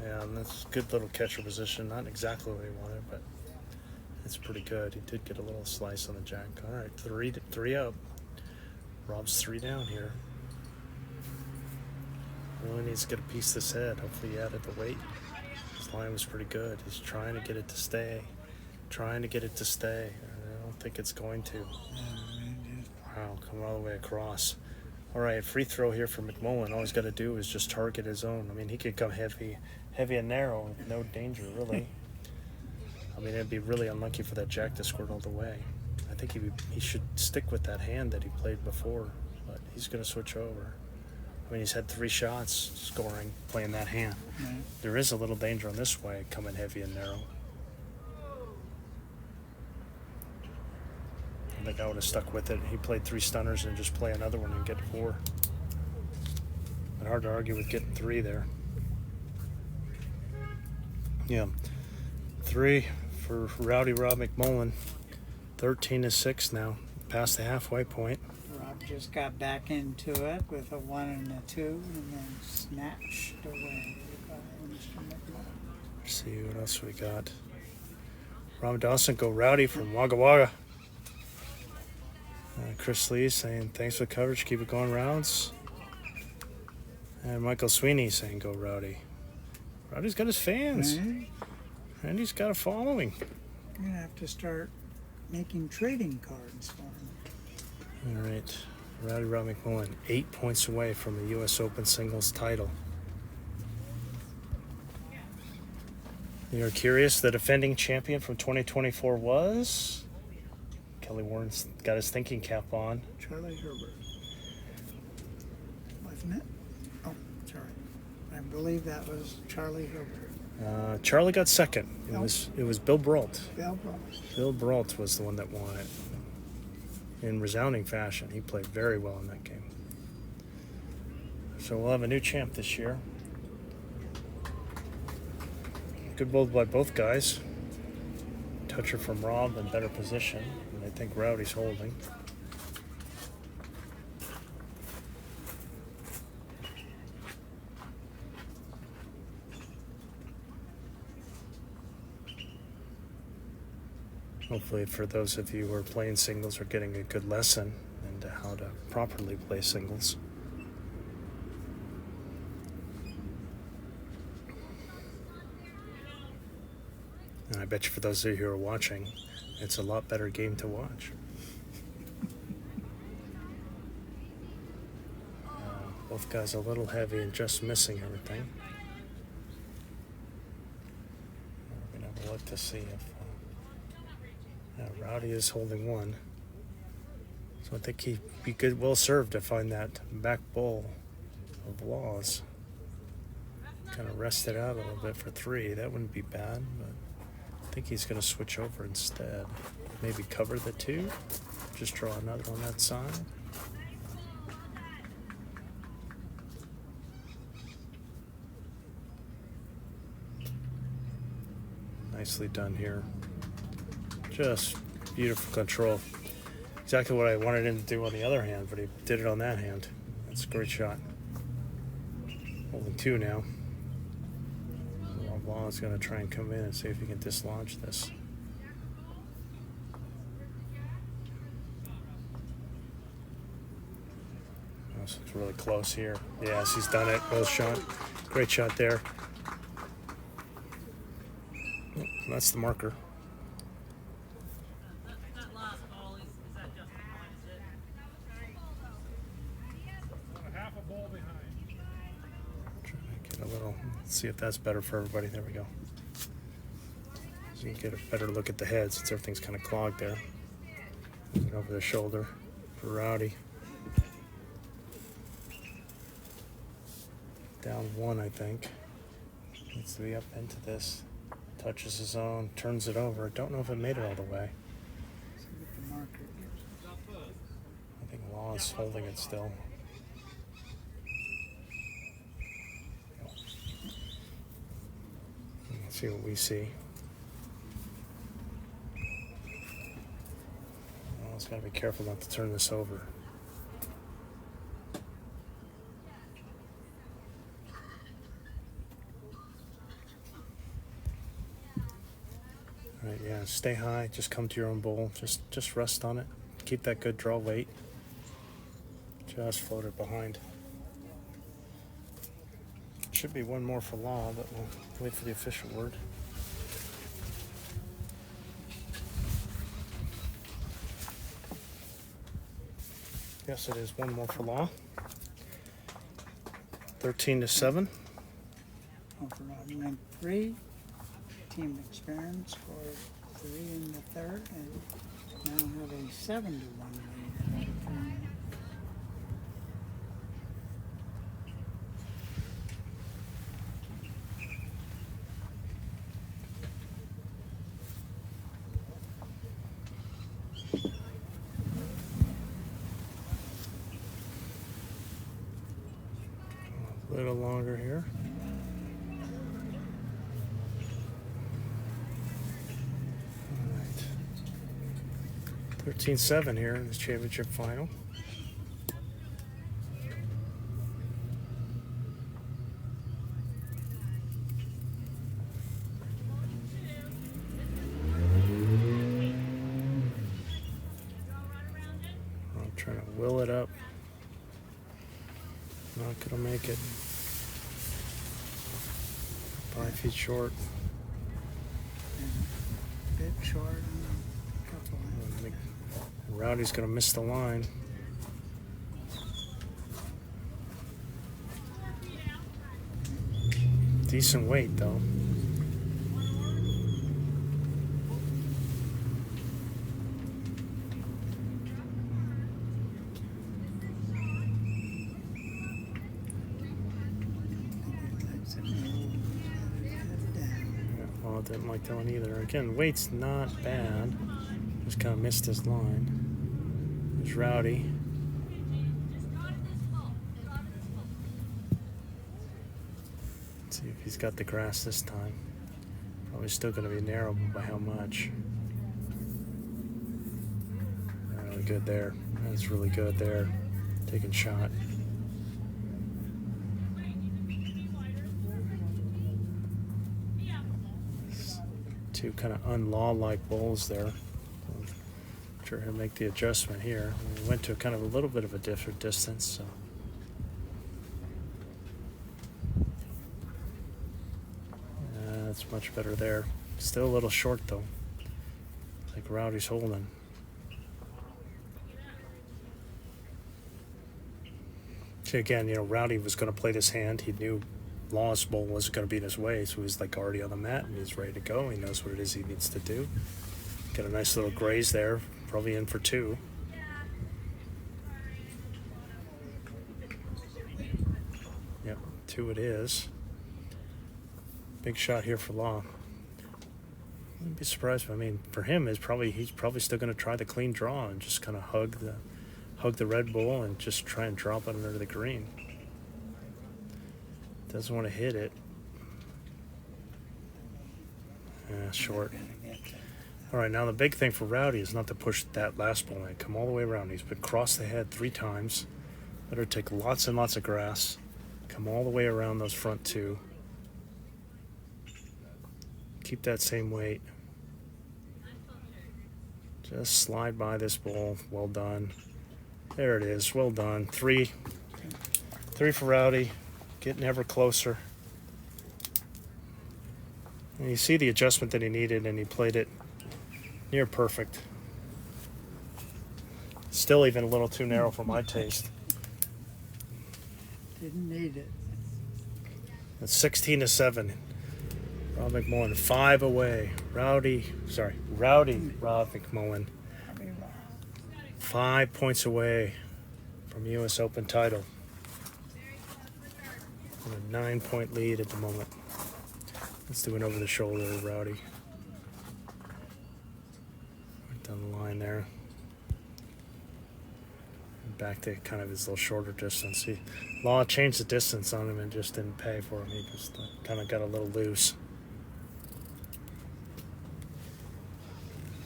Yeah, and that's a good little catcher position. Not exactly what he wanted, but it's pretty good. He did get a little slice on the jack. All right, three up. Rob's 3 down here. Really needs to get a piece of this head. Hopefully he added the weight. His line was pretty good. He's trying to get it to stay. I don't think it's going to. Wow, coming all the way across. All right, free throw here for McMullen. All he's got to do is just target his own. I mean, he could come heavy and narrow with no danger, really. I mean, it'd be really unlucky for that jack to squirt all the way. I think he should stick with that hand that he played before, but he's going to switch over. I mean, he's had 3 shots scoring, playing that hand. Right. There is a little danger on this way, coming heavy and narrow. I think I would have stuck with it. He played 3 stunners and just play another one and get 4. But hard to argue with getting 3 there. Yeah. 3 for Rowdy Rob McMullen. 13-6 now. Past the halfway point. Rob just got back into it with a 1 and a 2 and then snatched away by Mr. McMullen. Let's see what else we got. Rob Dawson, go Rowdy from Wagga Wagga. Chris Lee saying thanks for the coverage, keep it going rounds. And Michael Sweeney saying go Rowdy. Rowdy's got his fans. Right? And he's got a following. You're going to have to start making trading cards for him. All right, Rowdy Rob McMullen, 8 points away from the U.S. Open singles title. You're curious, the defending champion from 2024 was? Kelly Warren's got his thinking cap on. Charlie Herbert. Wasn't it? Oh, sorry. I believe that was Charlie Herbert. Charlie got second. It was Bill Brault. Bill Brault was the one that won it. In resounding fashion. He played very well in that game. So we'll have a new champ this year. Good bowl by both guys. Toucher from Rob in better position. And I think Rowdy's holding. Hopefully for those of you who are playing singles are getting a good lesson into how to properly play singles. And I bet you for those of you who are watching, it's a lot better game to watch. Both guys a little heavy and just missing everything. We're going to have a look to see if Rowdy is holding one. So I think he'd be well served to find that back bowl of Laws. Kind of rest it out a little bit for 3. That wouldn't be bad, but I think he's going to switch over instead. Maybe cover the 2. Just draw another on that side. Nicely done here. Just beautiful control. Exactly what I wanted him to do on the other hand, but he did it on that hand. That's a great shot. Holding 2 now. Law is going to try and come in and see if he can dislodge this. This looks really close here. Yes, he's done it. Well shot. Great shot there. Oh, that's the marker. Trying to get a little, let's see if that's better for everybody. There we go. So you can get a better look at the head since everything's kind of clogged there. Looking over the shoulder for Rowdy. Down 1, I think. Needs to be up into this. Touches his own, turns it over. Don't know if it made it all the way. I think Law is holding it still. Let's see what we see. Law's got to be careful not to turn this over. Right, yeah, stay high, just come to your own bowl, just rest on it. Keep that good draw weight. Just float it behind. Should be 1 more for Law, but we'll wait for the official word. Yes, it is 1 more for Law. 13-7. Over on rank 3. Team Experience scored 3 in the 3rd and now have a 7-1 lead. A little longer here. 13-7 here in this championship final. I'm trying to will it up. Not gonna make it. 5 feet short. A bit short on a couple. Rowdy's gonna miss the line. Decent weight though. Yeah, well, it didn't like that one either. Again, weight's not bad. Just kind of missed his line. There's Rowdy. Let's see if he's got the grass this time. Probably still going to be narrow, but by how much? Really good there. That's really good there. Taking shot. Two kind of unlaw-like bowls there. I'm sure he'll make the adjustment here. We went to kind of a little bit of a different distance, so. That's much better there. Still a little short though. Like Rowdy's holding. See, again, you know, Rowdy was going to play this hand. He knew Law's bowl wasn't going to be in his way, so he's like already on the mat and he's ready to go. He knows what it is he needs to do. Got a nice little graze there, probably in for 2. Yep, 2 it is. Big shot here for Law. Wouldn't be surprised. I mean, for him, he's probably still going to try the clean draw and just kind of hug the red bull and just try and drop it under the green. Doesn't want to hit it. Short. Gonna get there. All right, now the big thing for Rowdy is not to push that last ball in. Come all the way around. He's been crossed the head 3 times. Let her take lots and lots of grass. Come all the way around those front 2. Keep that same weight. Just slide by this ball. Well done. There it is. Well done. 3 for Rowdy. Getting ever closer. And you see the adjustment that he needed, and he played it near perfect. Still even a little too narrow for my taste. Didn't need it. It's 16-7. Rob McMullen 5 away. Rowdy Rob McMullen 5 points away from U.S. Open title. With a 9-point lead at the moment. Let's do an over the shoulder, Rowdy. Right down the line there. Back to kind of his little shorter distance. Law changed the distance on him and just didn't pay for him. He just kind of got a little loose.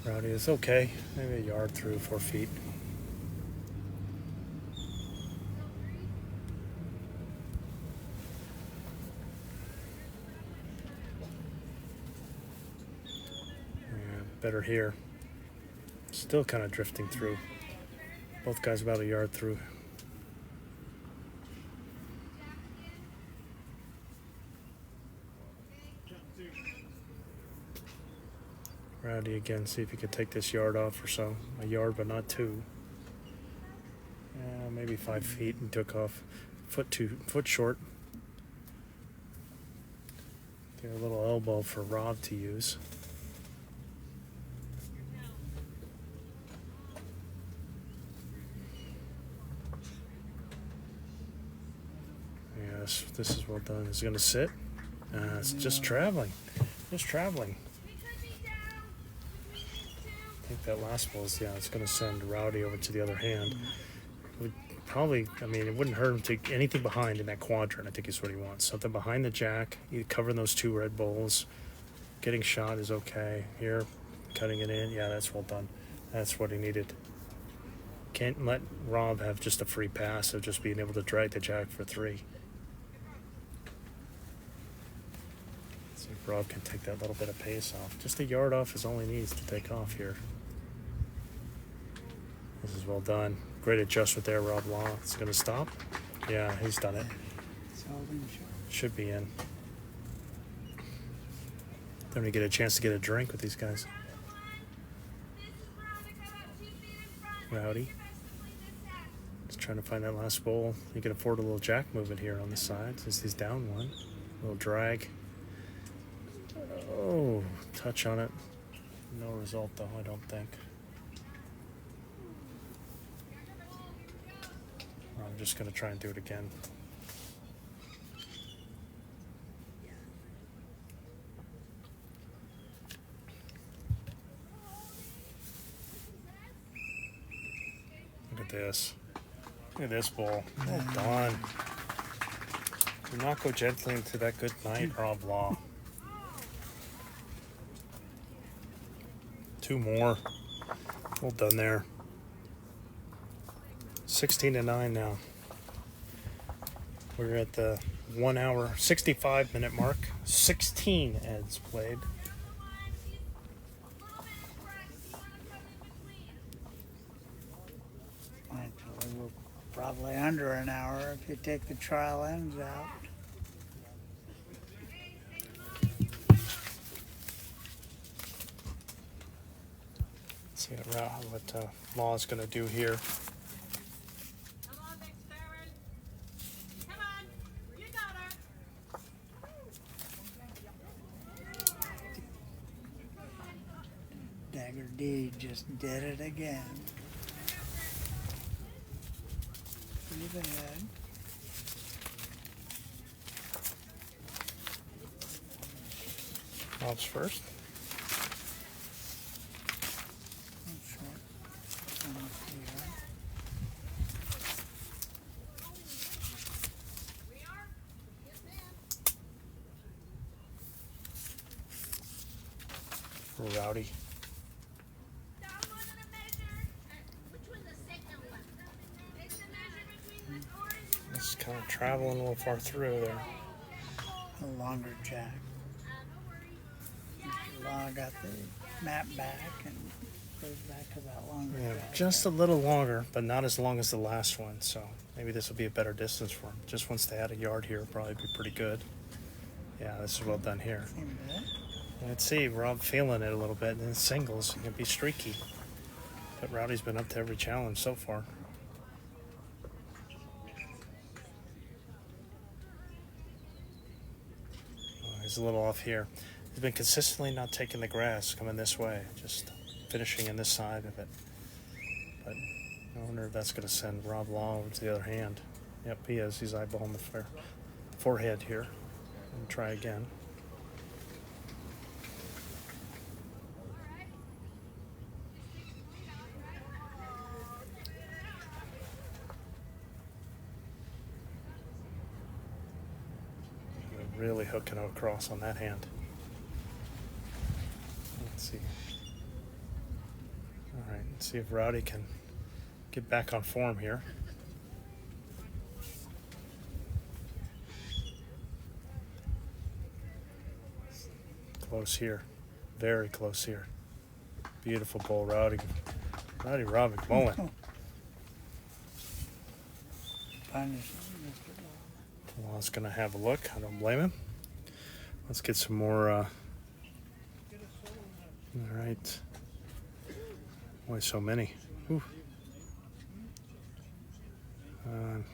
Rowdy is okay. Maybe a yard through, 4 feet. Better here. Still kind of drifting through. Both guys about a yard through. Rowdy again, see if he could take this yard off or so. A yard, but not 2. Maybe 5 feet and took off. Foot short. Get a little elbow for Rob to use. This is well done. Is it going to sit? It's just traveling. Just traveling. I think that last ball is, it's going to send Rowdy over to the other hand. It would probably, it wouldn't hurt him to anything behind in that quadrant, I think is what he wants. Something behind the jack, either covering those 2 red balls. Getting shot is okay. Here, cutting it in. Yeah, that's well done. That's what he needed. Can't let Rob have just a free pass of just being able to drag the jack for 3. See if Rob can take that little bit of pace off. Just a yard off is all he needs to take off here. This is well done. Great adjustment there, Rob Law. It's going to stop. Yeah, he's done it. Should be in. Then we get a chance to get a drink with these guys. Rowdy. Just trying to find that last bowl. You can afford a little jack movement here on the side since he's down 1. A little drag. Oh, touch on it. No result though, I don't think. I'm just going to try and do it again. Look at this. Look at this ball. Well done. Do not go gently into that good night, Rob Law. 2 more. Well done there. 16-9 now. We're at the 1 hour, 65-minute mark. 16 ends played. Actually, we're probably under an hour if you take the trial ends out. See what Law is going to do here. Come on, Big Sparrows. Come on. You got her. Dagger D just did it again. Pretty bad. Rob's first. Rowdy. It's kind of traveling a little far through there. A longer jack. I got the map back and goes back to that longer Yeah, jack. just a little longer, but not as long as the last one. So maybe this will be a better distance for him. Just once they add a yard here, it'll probably be pretty good. Yeah, this is well done here. Seemed good. Let's see, Rob feeling it a little bit. And in singles, it can be streaky. But Rowdy's been up to every challenge so far. Oh, he's a little off here. He's been consistently not taking the grass, coming this way, just finishing in this side of it. But I wonder if that's going to send Rob Law over to the other hand. Yep, he is. He's eyeballing the forehead here. And try again. Really hooking across on that hand. Let's see. All right, let's see if Rowdy can get back on form here. Close here. Very close here. Beautiful ball, Rob McMullen. Punish. Law's going to have a look. I don't blame him. Let's get some more. All right. Why so many? Ooh.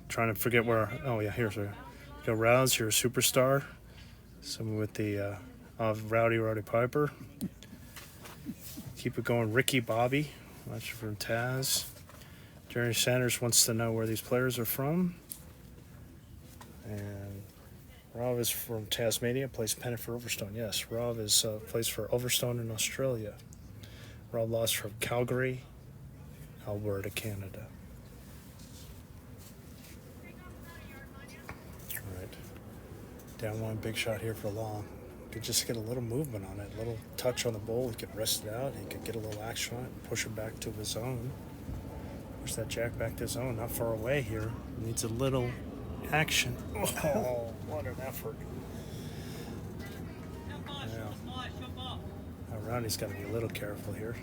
Trying to forget where. Oh, yeah, here's her. Go Rouse, you're a superstar. Someone with the Rowdy Piper. Keep it going. Ricky Bobby. Watch from Taz. Jerry Sanders wants to know where these players are from. And Rob is from Tasmania, plays pennant for Overstone. Yes, Rob is plays for Overstone in Australia. Rob lost from Calgary, Alberta, Canada. All right. Down one, big shot here for Long. Could just get a little movement on it, a little touch on the bowl. He could rest it out. He could get a little action on it and push it back to his zone. Push that jack back to his zone. Not far away here. Needs a little action. Oh, what an effort. Yeah. Rowdy's got to be a little careful here.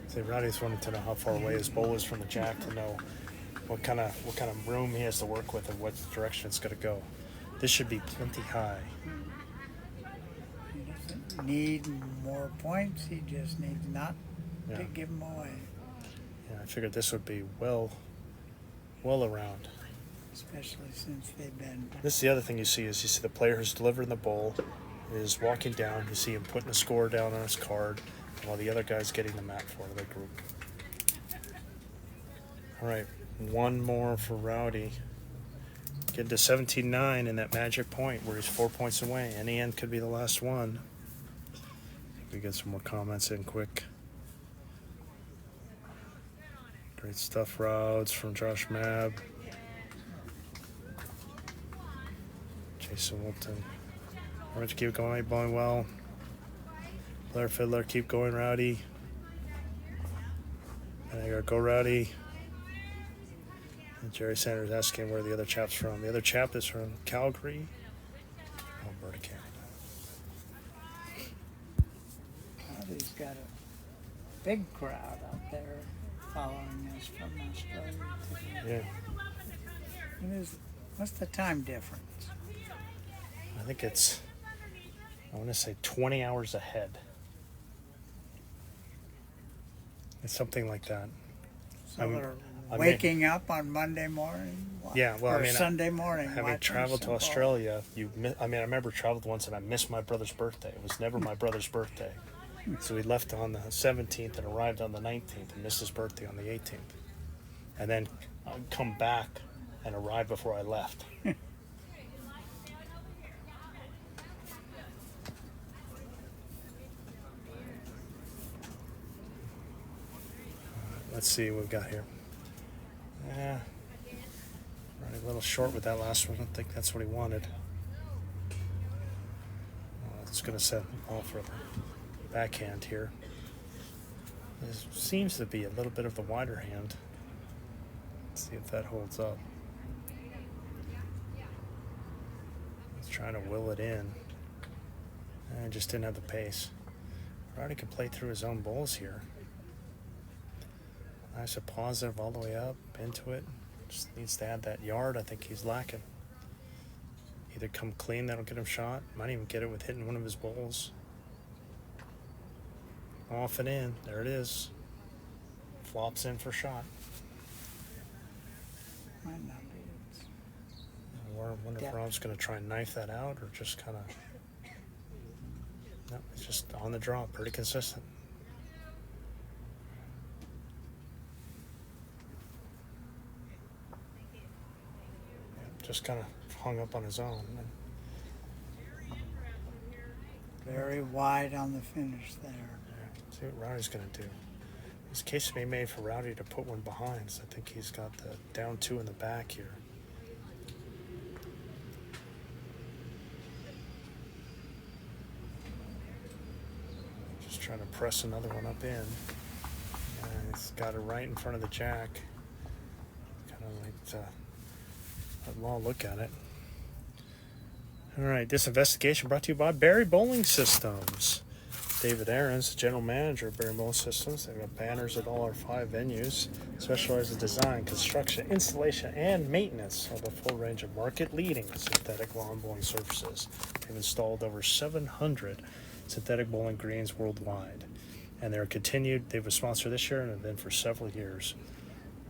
See, Rowdy's wanting to know how far away his bowl is from the jack to know what kind of room he has to work with and what direction it's going to go. This should be plenty high. He doesn't need more points. He just needs not to give them away. Yeah, I figured this would be well around. Especially since they've been. This is the other thing you see the player who's delivering the bowl is walking down. You see him putting the score down on his card while the other guy's getting the map for the group. All right, one more for Rowdy. Getting to 17-9 in that magic point where he's 4 points away. Any end could be the last one. We get some more comments in quick. Great stuff, Routes from Josh Mabb. Jason Wilton. Orange, keep going well. Blair Fiddler, keep going, Rowdy. And I gotta go, Rowdy. And Jerry Sanders asking where the other chap's from. The other chap is from Calgary, Alberta, Canada. Rowdy's got a big crowd out there following us from Australia today. Yeah. What's the time difference? I think it's, I want to say 20 hours ahead. It's something like that. So they're waking up on Monday morning? Yeah, well, or Sunday morning. Having traveled to Australia, I remember traveled once and I missed my brother's birthday. It was never my brother's birthday. So we left on the 17th and arrived on the 19th and missed his birthday on the 18th. And then come back and arrive before I left. Let's see what we've got here. Right A little short with that last one. I don't think that's what he wanted. It's going to set him off for the backhand here. This seems to be a little bit of the wider hand. Let's see if that holds up. He's trying to will it in. And just didn't have the pace. Rowdy can play through his own bowls here. Nice and positive all the way up into it. Just needs to add that yard. I think he's lacking. Either come clean, that'll get him shot. Might even get it with hitting one of his bowls. Off and in. There it is. Flops in for shot. Might not be. I wonder if Rob's going to try and knife that out or just kind of... No, it's just on the draw. Pretty consistent. Just kind of hung up on his own. Very wide on the finish there. Yeah, see what Rowdy's going to do. There's a case to be made for Rowdy to put one behind. So I think he's got the down two in the back here. Just trying to press another one up in. And he's got it right in front of the jack. Kind of like let Law look at it. All right, this investigation brought to you by Barry Bowling Systems. David Aarons, general manager of Barry Bowling Systems. They've got banners at all our 5 venues. Specialize in design, construction, installation, and maintenance of a full range of market-leading synthetic lawn bowling surfaces. They've installed over 700 synthetic bowling greens worldwide. And they're continued. They've a sponsor this year and have been for several years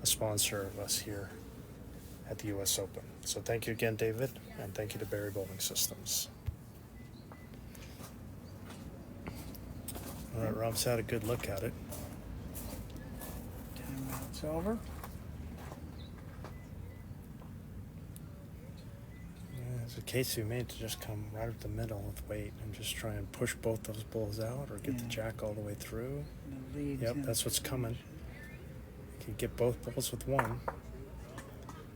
a sponsor of us here at the U.S. Open. So thank you again, David, and thank you to Barry Bowling Systems. All right, Rob's had a good look at it. Timeout's over. There's a case we made to just come right up the middle with weight and just try and push both those balls out or get the jack all the way through. The lead's Yep, in that's what's coming. You can get both balls with one.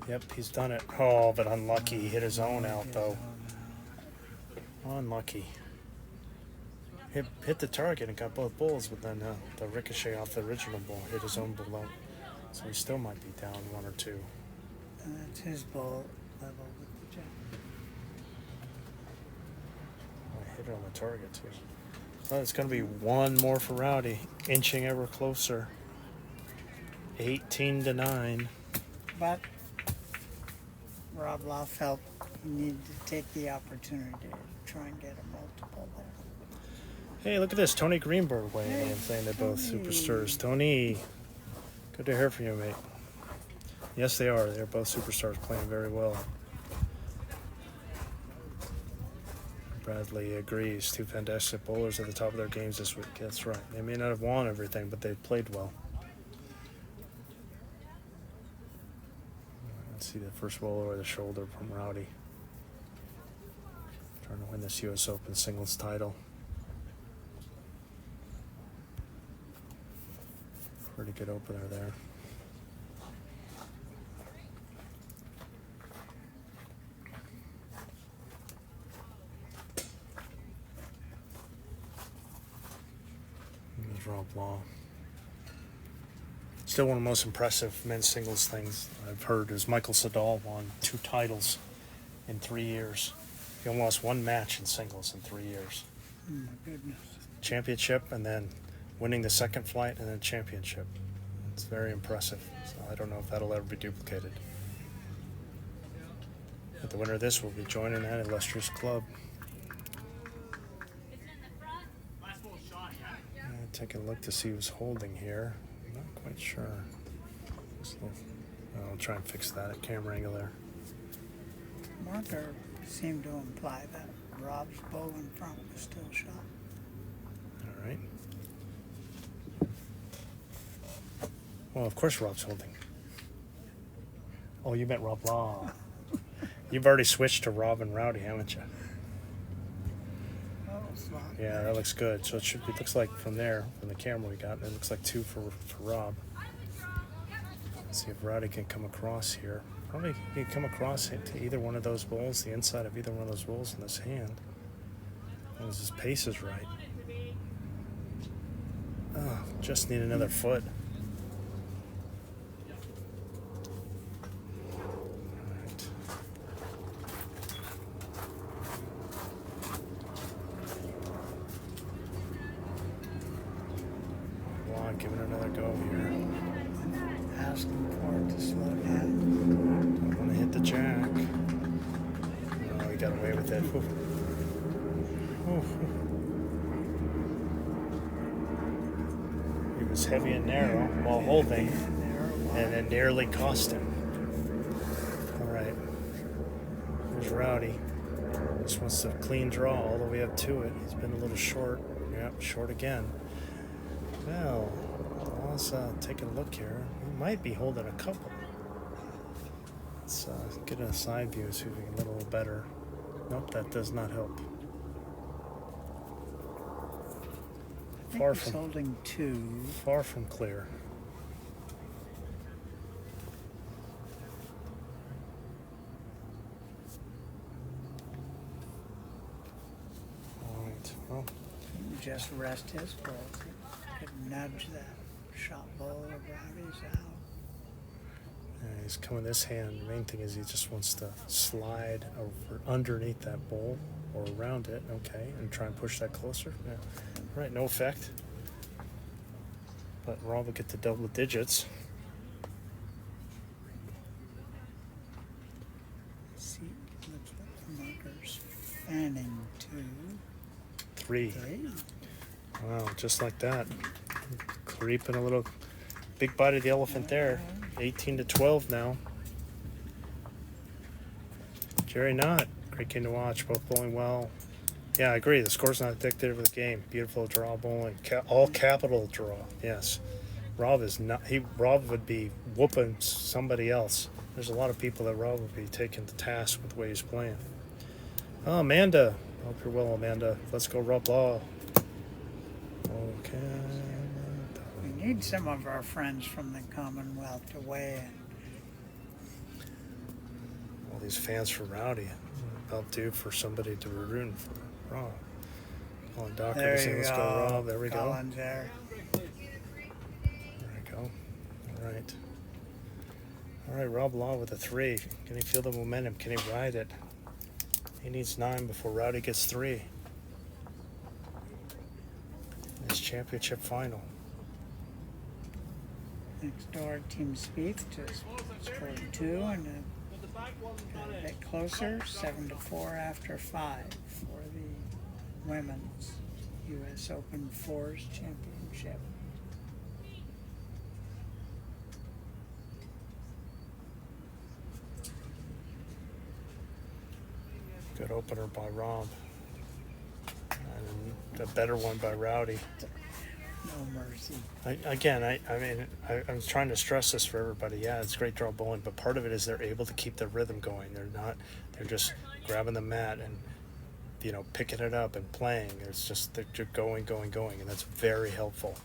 Yep, he's done it. Oh, but unlucky. He hit his own out, though. Unlucky. Hit the target and got both balls, but then the ricochet off the original ball hit his own ball out. So he still might be down 1 or 2. And that's his ball level with the jack. I hit it on the target, too. Well, it's going to be one more for Rowdy, inching ever closer. 18-9. But Rob Law felt he needed to take the opportunity to try and get a multiple there. Hey, look at this. Tony Greenberg weighing in, saying they're both superstars. Tony, good to hear from you, mate. Yes, they are. They're both superstars playing very well. Bradley agrees. 2 fantastic bowlers at the top of their games this week. That's right. They may not have won everything, but they played well. Let's see the first bowler over the shoulder from Rowdy. Trying to win this U.S. Open singles title. Pretty good opener there. There's Rob Law. Still one of the most impressive men's singles things I've heard is Michael Sadal won 2 titles in 3 years. He only lost 1 match in singles in 3 years. Oh my goodness. Championship and then winning the second flight and then championship. It's very impressive. So I don't know if that'll ever be duplicated. But the winner of this will be joining that illustrious club. Take a look to see who's holding here. I'm not quite sure. I'll try and fix that camera angle there. Marker seemed to imply that Rob's bow in front was still shot. All right. Well, of course Rob's holding. Oh, you meant Rob Law. You've already switched to Rob and Rowdy, haven't you? Yeah, that looks good. So it looks like from there, from the camera we got, it looks like 2 for Rob. Let's see if Rowdy can come across here. Probably you come across it to either one of those bowls, the inside of either one of those bowls in this hand. As his pace is right. Oh, just need another foot. Alright. Wow, giving it another go here. Asking for it to slow down. Don't want to hit the jack. Oh, he got away with it. Ooh. Ooh. He was heavy and narrow while holding, and it nearly cost him. All right. Here's Rowdy. Just wants a clean draw all the way up to it. He's been a little short. Yep, short again. Well, let's take a look here. He might be holding a couple. Let's get a side view, see if we can get a little better. Nope, that does not help. I think he's holding 2. Far from clear. All right. Well, Just rest his ball. Could nudge that shot ball of Rowdy's out. he's coming this hand. The main thing is he just wants to slide over underneath that bowl or around it. Okay, and try and push that closer. Yeah. Right. No effect. But Rob will get to double digits. See, looks like the marker's fanning 2. 3. 3. Wow, just like that. Creeping a little. Big bite of the elephant there. 18 to 12 now. Jerry Knott, great game to watch. Both bowling well. Yeah, I agree. The score's not dictative of the game. Beautiful draw bowling. All capital draw. Yes. Rob is not. Rob would be whooping somebody else. There's a lot of people that Rob would be taking to task with the way he's playing. Oh, Amanda. Hope you're well, Amanda. Let's go, Rob Law. Okay. We need some of our friends from the Commonwealth to weigh in. All these fans for Rowdy. About due for somebody to be rooting for Rob. Calling Doctor There to say, you let's go. go, Rob. There we Collins there. go. There we go. All right. All right, Rob Law with a 3. Can he feel the momentum? Can he ride it? He needs 9 before Rowdy gets 3. This championship final. Next door, Team Spieth just scored 2 and got a bit closer, 7-4 after 5 for the Women's U.S. Open Fours Championship. Good opener by Rob. And a better one by Rowdy. No mercy. I'm trying to stress this for everybody. Yeah, it's great draw bowling, but part of it is they're able to keep their rhythm going. They're just grabbing the mat and, picking it up and playing. It's just, they're just going, and that's very helpful.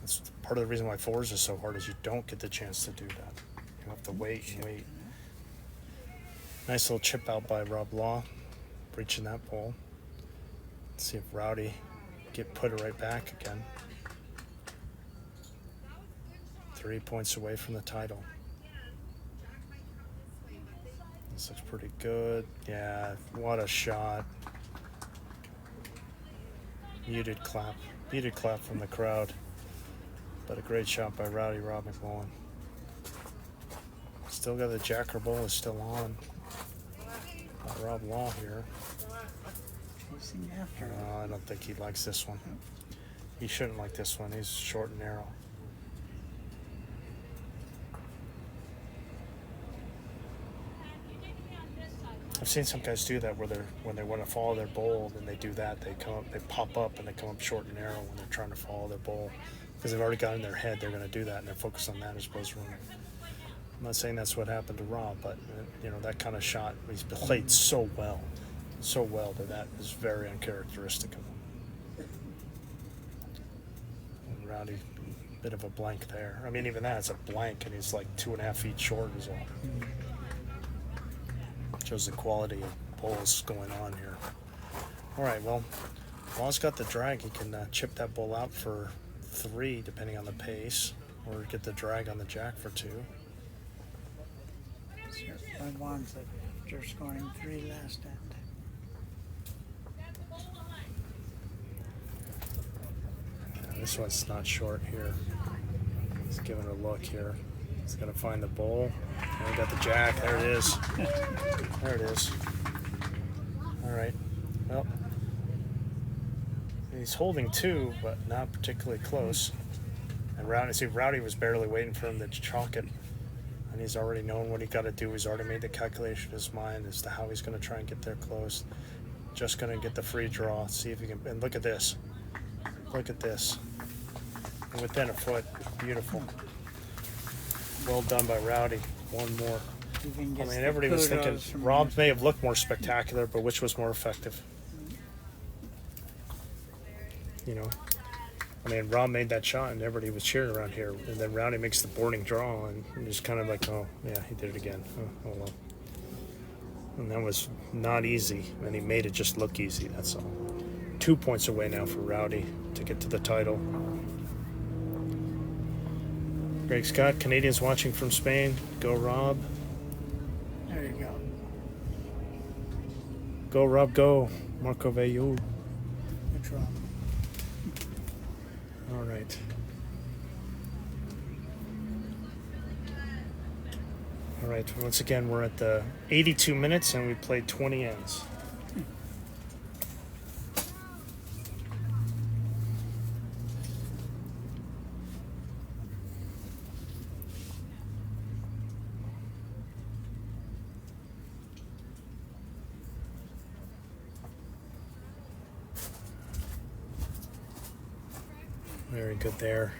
That's part of the reason why fours is so hard is you don't get the chance to do that. You have to wait and wait. Nice little chip out by Rob Law, breaching that bowl. Let's see if Rowdy put it right back again. 3 points away from the title. This looks pretty good. Yeah, what a shot. Muted clap from the crowd. But a great shot by Rowdy Rob McMullen. Still got the Jacker Bowl is still on. Rob Law here. Chasing after it. I don't think he likes this one. He shouldn't like this one. He's short and narrow. I've seen some guys do that where when they want to follow their bowl, then they do that. They pop up and they come up short and narrow when they're trying to follow their bowl because they've already got in their head they're going to do that and they're focused on that as opposed to running. I'm not saying that's what happened to Rob, but that kind of shot he's played so well that is very uncharacteristic of him. And Rowdy, bit of a blank there. I mean, even that's a blank, and he's like 2.5 feet short is all. Shows the quality of bowls going on here. All right, well, Law's got the drag. He can chip that bowl out for 3, depending on the pace, or get the drag on the jack for 2. I wants it after scoring 3 last end. This one's not short here. Let's give it a look here. He's gonna find the bowl. And we got the jack. There it is. There it is. All right. Well, he's holding 2, but not particularly close. And Rowdy was barely waiting for him to chalk it, and he's already known what he got to do. He's already made the calculation in his mind as to how he's going to try and get there close. Just going to get the free draw. See if he can. And look at this. Look at this. And within a foot. Beautiful. Well done by Rowdy. One more. I mean, everybody was thinking Rob may have looked more spectacular, but which was more effective? You know, I mean, Rob made that shot, and everybody was cheering around here. And then Rowdy makes the boarding draw, and just kind of like, oh, yeah, he did it again. Oh well. And that was not easy, and he made it just look easy, that's all. 2 points away now for Rowdy to get to the title. Greg Scott, Canadians watching from Spain. Go, Rob. There you go. Go, Rob, go. Marco Veilleux. Good Rob. All right. All right, once again, we're at the 82 minutes, and we played 20 ends. Very good there.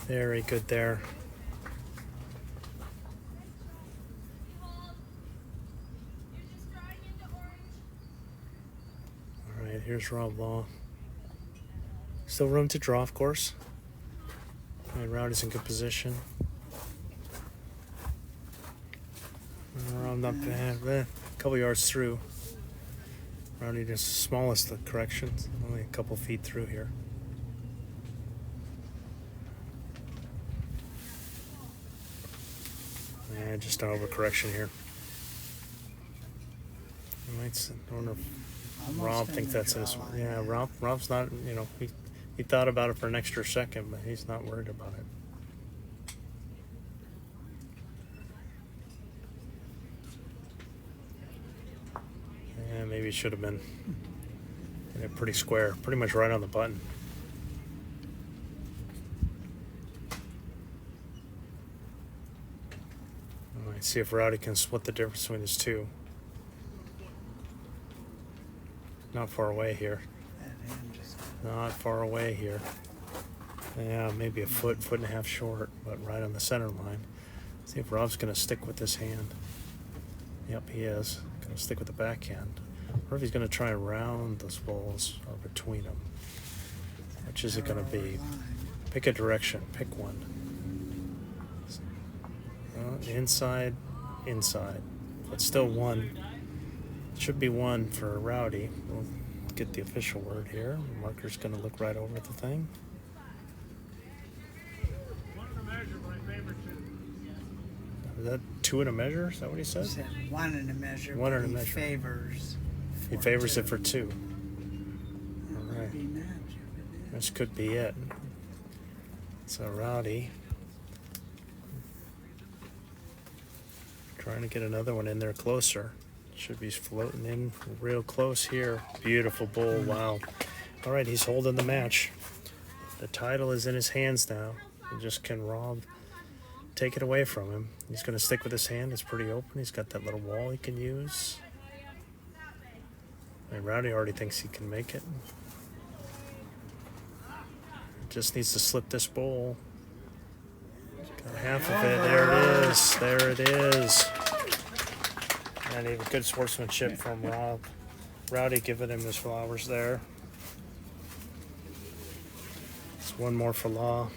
Very good there. All right, here's Rob Law. Still room to draw, of course. All right, Rowdy's in good position. Rob not bad. A couple yards through. Rowdy just the smallest of corrections. Only a couple feet through here. Yeah, just an overcorrection here. I wonder if Rob thinks that's his. Yeah, Rob's not. You know, he thought about it for an extra second, but he's not worried about it. Yeah, maybe it should have been pretty square, pretty much right on the button. See if Rowdy can split the difference between his two. Not far away here. Not far away here. Yeah, maybe a foot and a half short, but right on the center line. See if Rob's going to stick with this hand. Yep, he is. Going to stick with the backhand. Or if he's going to try and round those balls or between them. Which is it going to be? Pick a direction. Pick one. Inside, but still one. Should be one for Rowdy. We'll get the official word here. Marker's going to look right over the thing. Is that 2 in a measure? Is that what he said? He said 1 in a measure. 1 in a he measure. He favors 2. it for 2. All right. This could be it. So Rowdy trying to get another one in there closer. Should be floating in real close here. Beautiful bull. Wow. All right, he's holding the match. The title is in his hands now. And just can Rob take it away from him. He's going to stick with his hand. It's pretty open. He's got that little wall he can use. And Rowdy already thinks he can make it. Just needs to slip this bowl. Got half of it. There it is. There it is. And even good sportsmanship from Rob. Rowdy giving him his flowers there. It's one more for Law.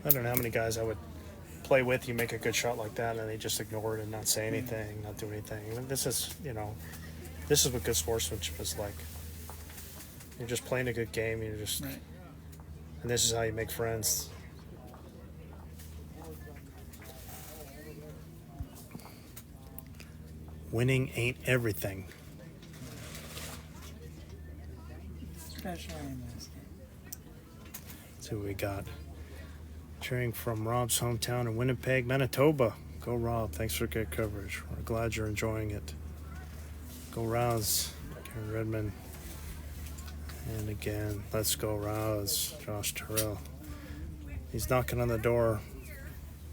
I don't know how many guys I would play with, you make a good shot like that, and they just ignore it and not say anything, not do anything. And this is, this is what good sportsmanship is like. You're just playing a good game. You're just, Right. and this is how you make friends. Winning ain't everything. Especially in this game. Let's see what we got. Cheering from Rob's hometown in Winnipeg, Manitoba. Go Rob. Thanks for good coverage. We're glad you're enjoying it. Go Rouse. Karen Redmond. And again, let's go Rouse. Josh Terrell. He's knocking on the door,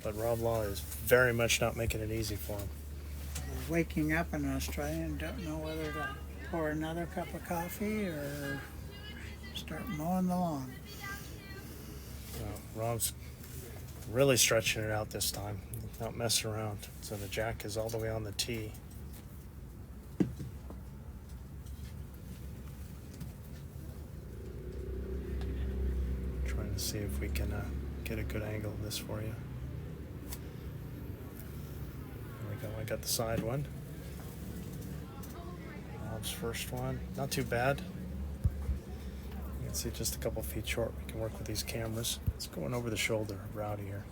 but Rob Law is very much not making it easy for him. Waking up in Australia and don't know whether to pour another cup of coffee or start mowing the lawn. Rob's really stretching it out this time, not messing around. So the jack is all the way on the tee. Trying to see if we can get a good angle of this for you. There we go. I got the side one. Rob's first one. Not too bad. You can see just a couple feet short. We can work with these cameras. It's going over the shoulder of Rowdy here.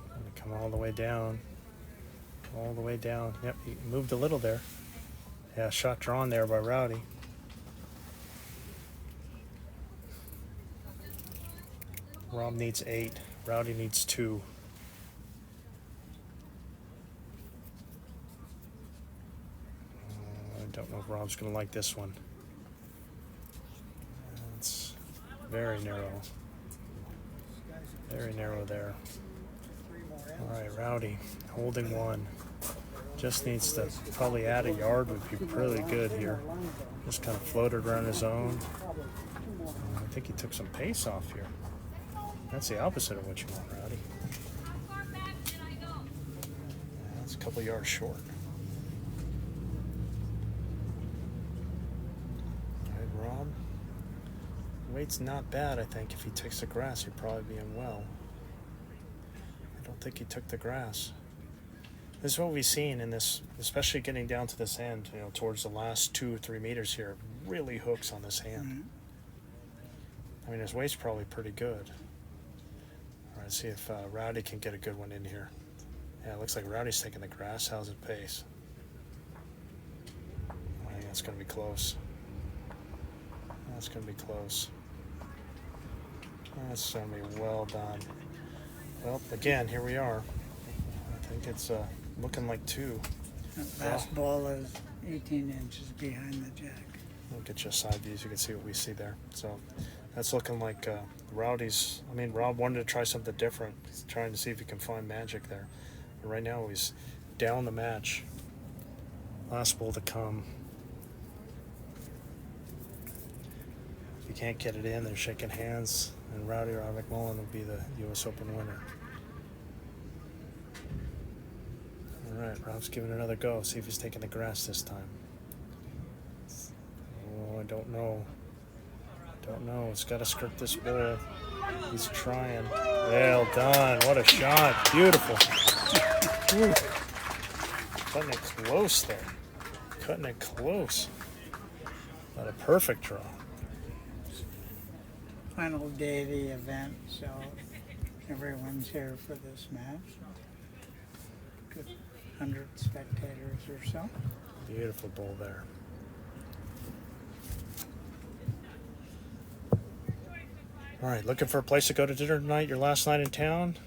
Gonna come all the way down. All the way down. Yep, he moved a little there. Yeah, shot drawn there by Rowdy. Rob needs 8. Rowdy needs 2. I don't know if Rob's going to like this one. It's very narrow. Very narrow there. All right, Rowdy holding 1. Just needs to probably add a yard would be really good here. Just kind of floated around his own. I think he took some pace off here. That's the opposite of what you want, Rowdy. Yeah, that's a couple yards short. All right, Rob. Weight's not bad, I think. If he takes the grass, he'd probably be in well. I don't think he took the grass. This is what we've seen in this, especially getting down to this end, towards the last 2 or 3 meters here. Really hooks on this hand. Mm-hmm. I mean, his weight's probably pretty good. All right, see if Rowdy can get a good one in here. Yeah, it looks like Rowdy's taking the grass. How's it pace? I think that's going to be close. That's going to be close. That's going to be well done. Well, again, here we are. I think it's looking like 2. That last ball is 18 inches behind the jack. We'll get you a side view so you can see what we see there. So that's looking like Rowdy's. I mean, Rob wanted to try something different. He's trying to see if he can find magic there. But right now he's down the match. Last ball to come. If you can't get it in, they're shaking hands, and Rowdy or McMullen will be the U.S. Open winner. All right, Rob's giving it another go. See if he's taking the grass this time. Oh, I don't know. Don't know. It's got to skirt this bowl. He's trying. Well done. What a shot. Beautiful. Woo. Cutting it close there. Cutting it close. Not a perfect draw. Final day of the event, so everyone's here for this match. Good 100 spectators or so. Beautiful bowl there. All right, looking for a place to go to dinner tonight? Your last night in town?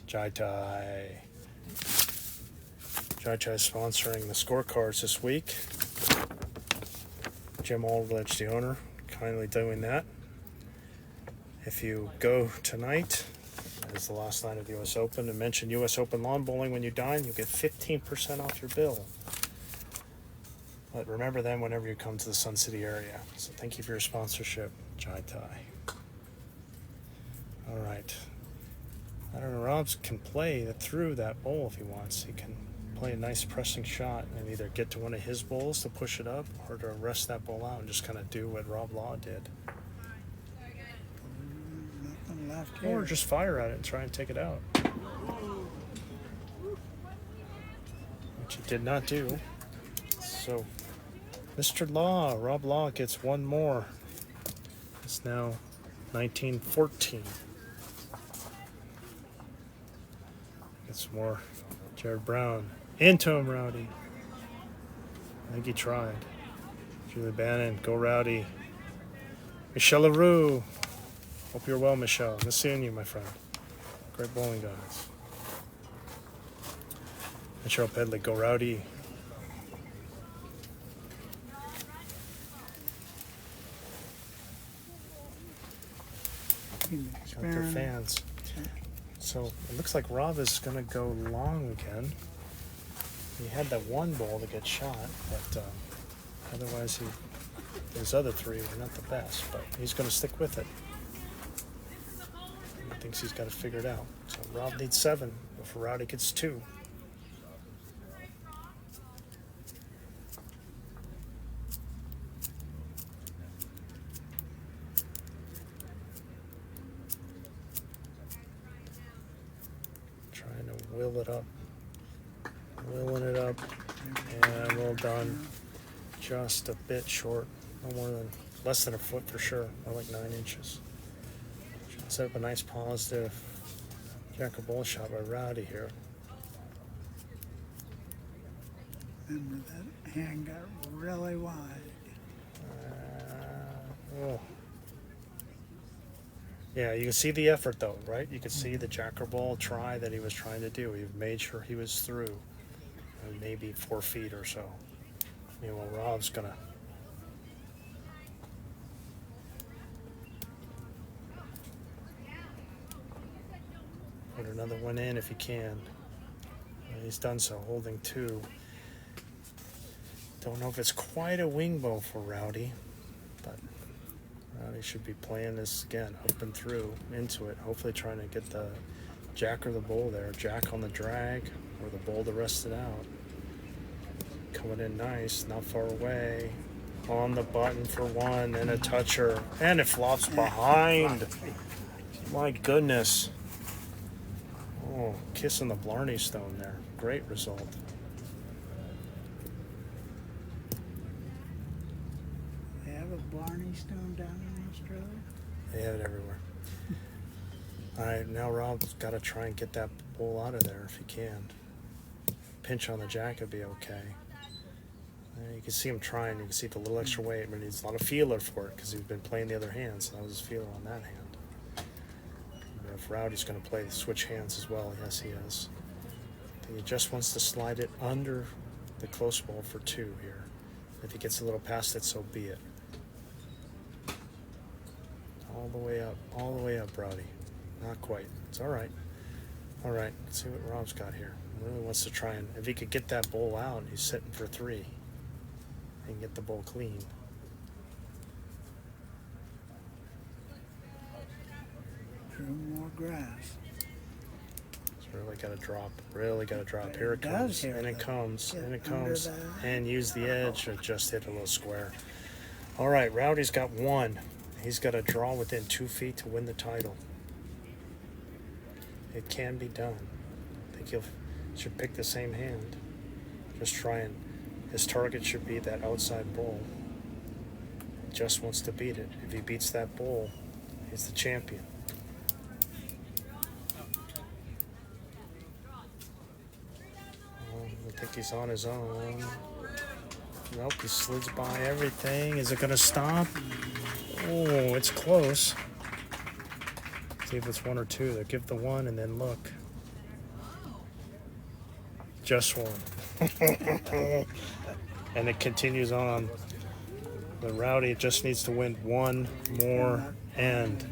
Jai Thai. Jai Thai is sponsoring the scorecards this week. Jim Aldridge, the owner, kindly doing that. If you go tonight, that is the last night of the U.S. Open, and mention U.S. Open lawn bowling when you dine, you'll get 15% off your bill. But remember them whenever you come to the Sun City area. So thank you for your sponsorship, Jai Thai. All right. I don't know, Robs can play through that bowl if he wants. He can play a nice pressing shot and either get to one of his bowls to push it up or to rest that bowl out and just kind of do what Rob Law did. Nothing left here. Or just fire at it and try and take it out. Which he did not do. So, Mr. Law, Rob Law gets one more. It's now 19-14. Get some more. Jared Brown. Into him, Rowdy. I think he tried. Julie Bannon. Go, Rowdy. Michelle LaRue. Hope you're well, Michelle. Nice seeing you, my friend. Great bowling guys. And Cheryl Pedley. Go, Rowdy. Got their fans. So it looks like Rob is going to go long again. He had that one ball to get shot, but otherwise his other three were not the best. But he's going to stick with it. He thinks he's got it figured out. So Rob needs 7 before Rowdy gets 2. Wheel it up. Wheeling it up. And well done. Just a bit short. No more than, less than a foot for sure. More like 9 inches. Set up a nice positive jacker bowl shot by Rowdy here. Remember that hand got really wide. Oh. Yeah, you can see the effort though, right? You can see the jacker ball try that he was trying to do. He made sure he was through. Maybe 4 feet or so. Well, Rob's gonna put another one in if he can. He's done so, holding 2. Don't know if it's quite a wing bow for Rowdy, but Rowdy should be playing this again, up and through, into it, hopefully trying to get the jack or the bowl there. Jack on the drag, or the bowl to rest it out. Coming in nice, not far away. On the button for 1, and a toucher. And it flops behind. My goodness. Oh, kissing the Blarney Stone there. Great result. They have a Blarney Stone down in Australia? They have it everywhere. All right, now Rob's got to try and get that bowl out of there if he can. Pinch on the jack would be okay. You can see him trying. You can see the little extra weight, but he needs a lot of feeler for it because he's been playing the other hand, so that was his feeler on that hand. But if Rowdy's going to play switch hands as well, yes, he is. I think he just wants to slide it under the close ball for 2 here. If he gets a little past it, so be it. All the way up, Rowdy. Not quite. It's all right. All right, let's see what Rob's got here. He really wants to try and, if he could get that bowl out, he's sitting for 3. And get the bowl clean. Drew more grass. It's really got to drop. Really got to drop. Here it comes. And it comes. And it comes. And use the edge. Or just hit a little square. All right, Rowdy's got 1. He's got to draw within 2 feet to win the title. It can be done. I think he should pick the same hand. Just try and. His target should be that outside bowl. He just wants to beat it. If he beats that bowl, he's the champion. I think he's on his own. Nope, he slides by everything. Is it going to stop? Oh, it's close. See if it's 1 or 2. They'll give the 1 and then look. Just 1. And it continues on. The Rowdy just needs to win 1 more end.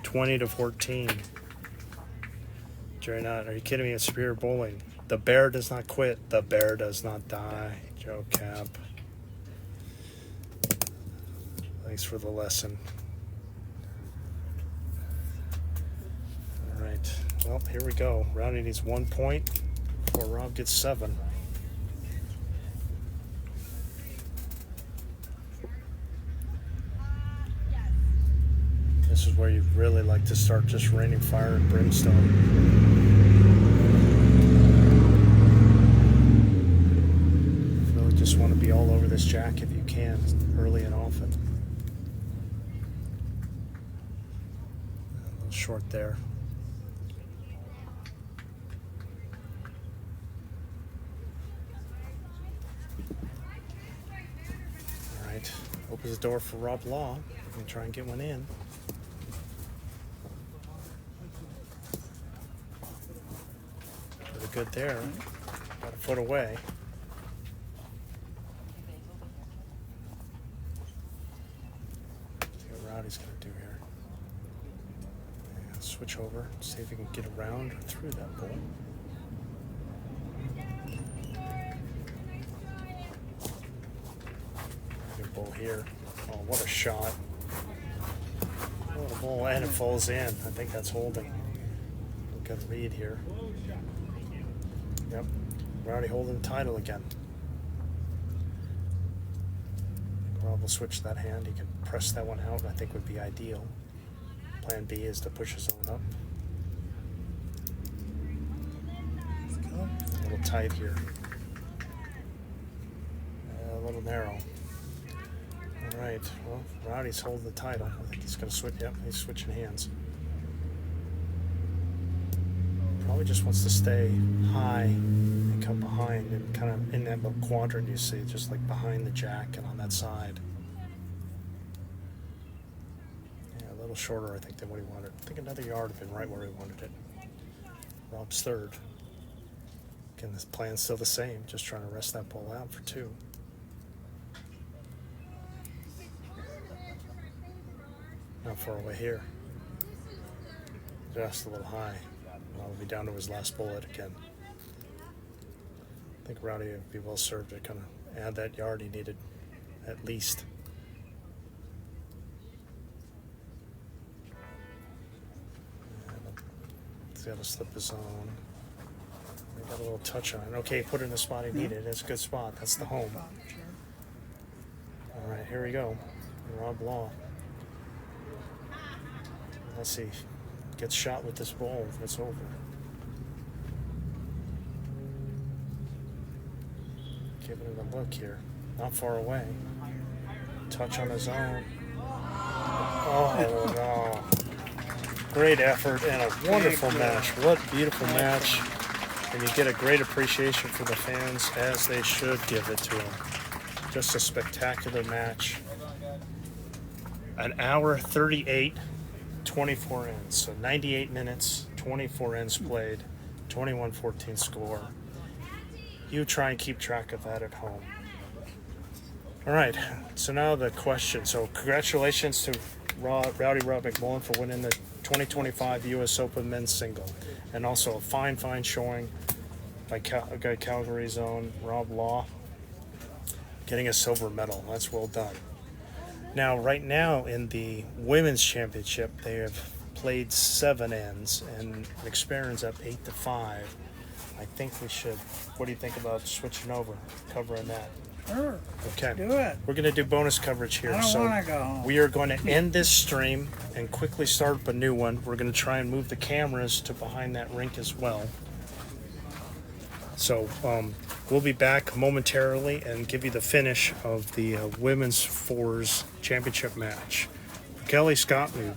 20-14. Jerry Knott, are you kidding me? It's Superior Bowling. The bear does not quit. The bear does not die. Joe Cap. Thanks for the lesson. All right. Well, here we go. Rowdy needs 1 point before Rob gets 7. This is where you'd really like to start just raining fire and brimstone. Really just want to be all over this jack if you can, early and often. A little short there. All right, opens the door for Rob Law. We're going to try and get one in. Pretty good there. About a foot away. See what Rowdy's going to do here. Yeah, switch over, see if he can get around or through that bull. Good bull here. Oh, what a shot. What a bull, and it falls in. I think that's holding. We've got a read here. Yep, Rowdy holding the title again. Rob will switch that hand. He can press that one out, I think would be ideal. Plan B is to push his own up. A little tight here. A little narrow. All right, well, Rowdy's holding the title. I think he's going to switch. Yep, he's switching hands. Probably just wants to stay high and come behind and kind of in that little quadrant you see, just like behind the jack and on that side. Yeah, a little shorter, I think, than what he wanted. I think another yard would have been right where he wanted it. Rob's third. Again, this plan's still the same, just trying to rest that ball out for two. Not far away here. Just a little high. I'll be down to his last bullet again. I think Rowdy would be well served to kind of add that yard he needed, at least. He's got to slip his zone. He got a little touch on it. Okay, put it in the spot he needed. It's a good spot. That's the home. All right, here we go. Rob Law. Let's see. Gets shot with this ball. It's over. Giving it a look here. Not far away. Touch on his own. Oh, no. Great effort and a wonderful match. What beautiful match. And you get a great appreciation for the fans, as they should give it to them. Just a spectacular match. An hour 38. 24 ends, so 98 minutes, 24 ends played, 21-14 score. You try and keep track of that at home. All right, so now the question. So congratulations to Rowdy Rob McMullen for winning the 2025 U.S. Open men's single, and also a fine showing by Calgary's own Rob Law, getting a silver medal. That's well done. Now, right now in the women's championship, they have played 7 ends, and McSparron's up 8-5. I think we should. What do you think about switching over, covering that? Sure. Okay. Do it. We're going to do bonus coverage here. I don't want to go home. We are going to end this stream and quickly start up a new one. We're going to try and move the cameras to behind that rink as well. So we'll be back momentarily and give you the finish of the women's fours championship match. Kelly Scott, we'll be back.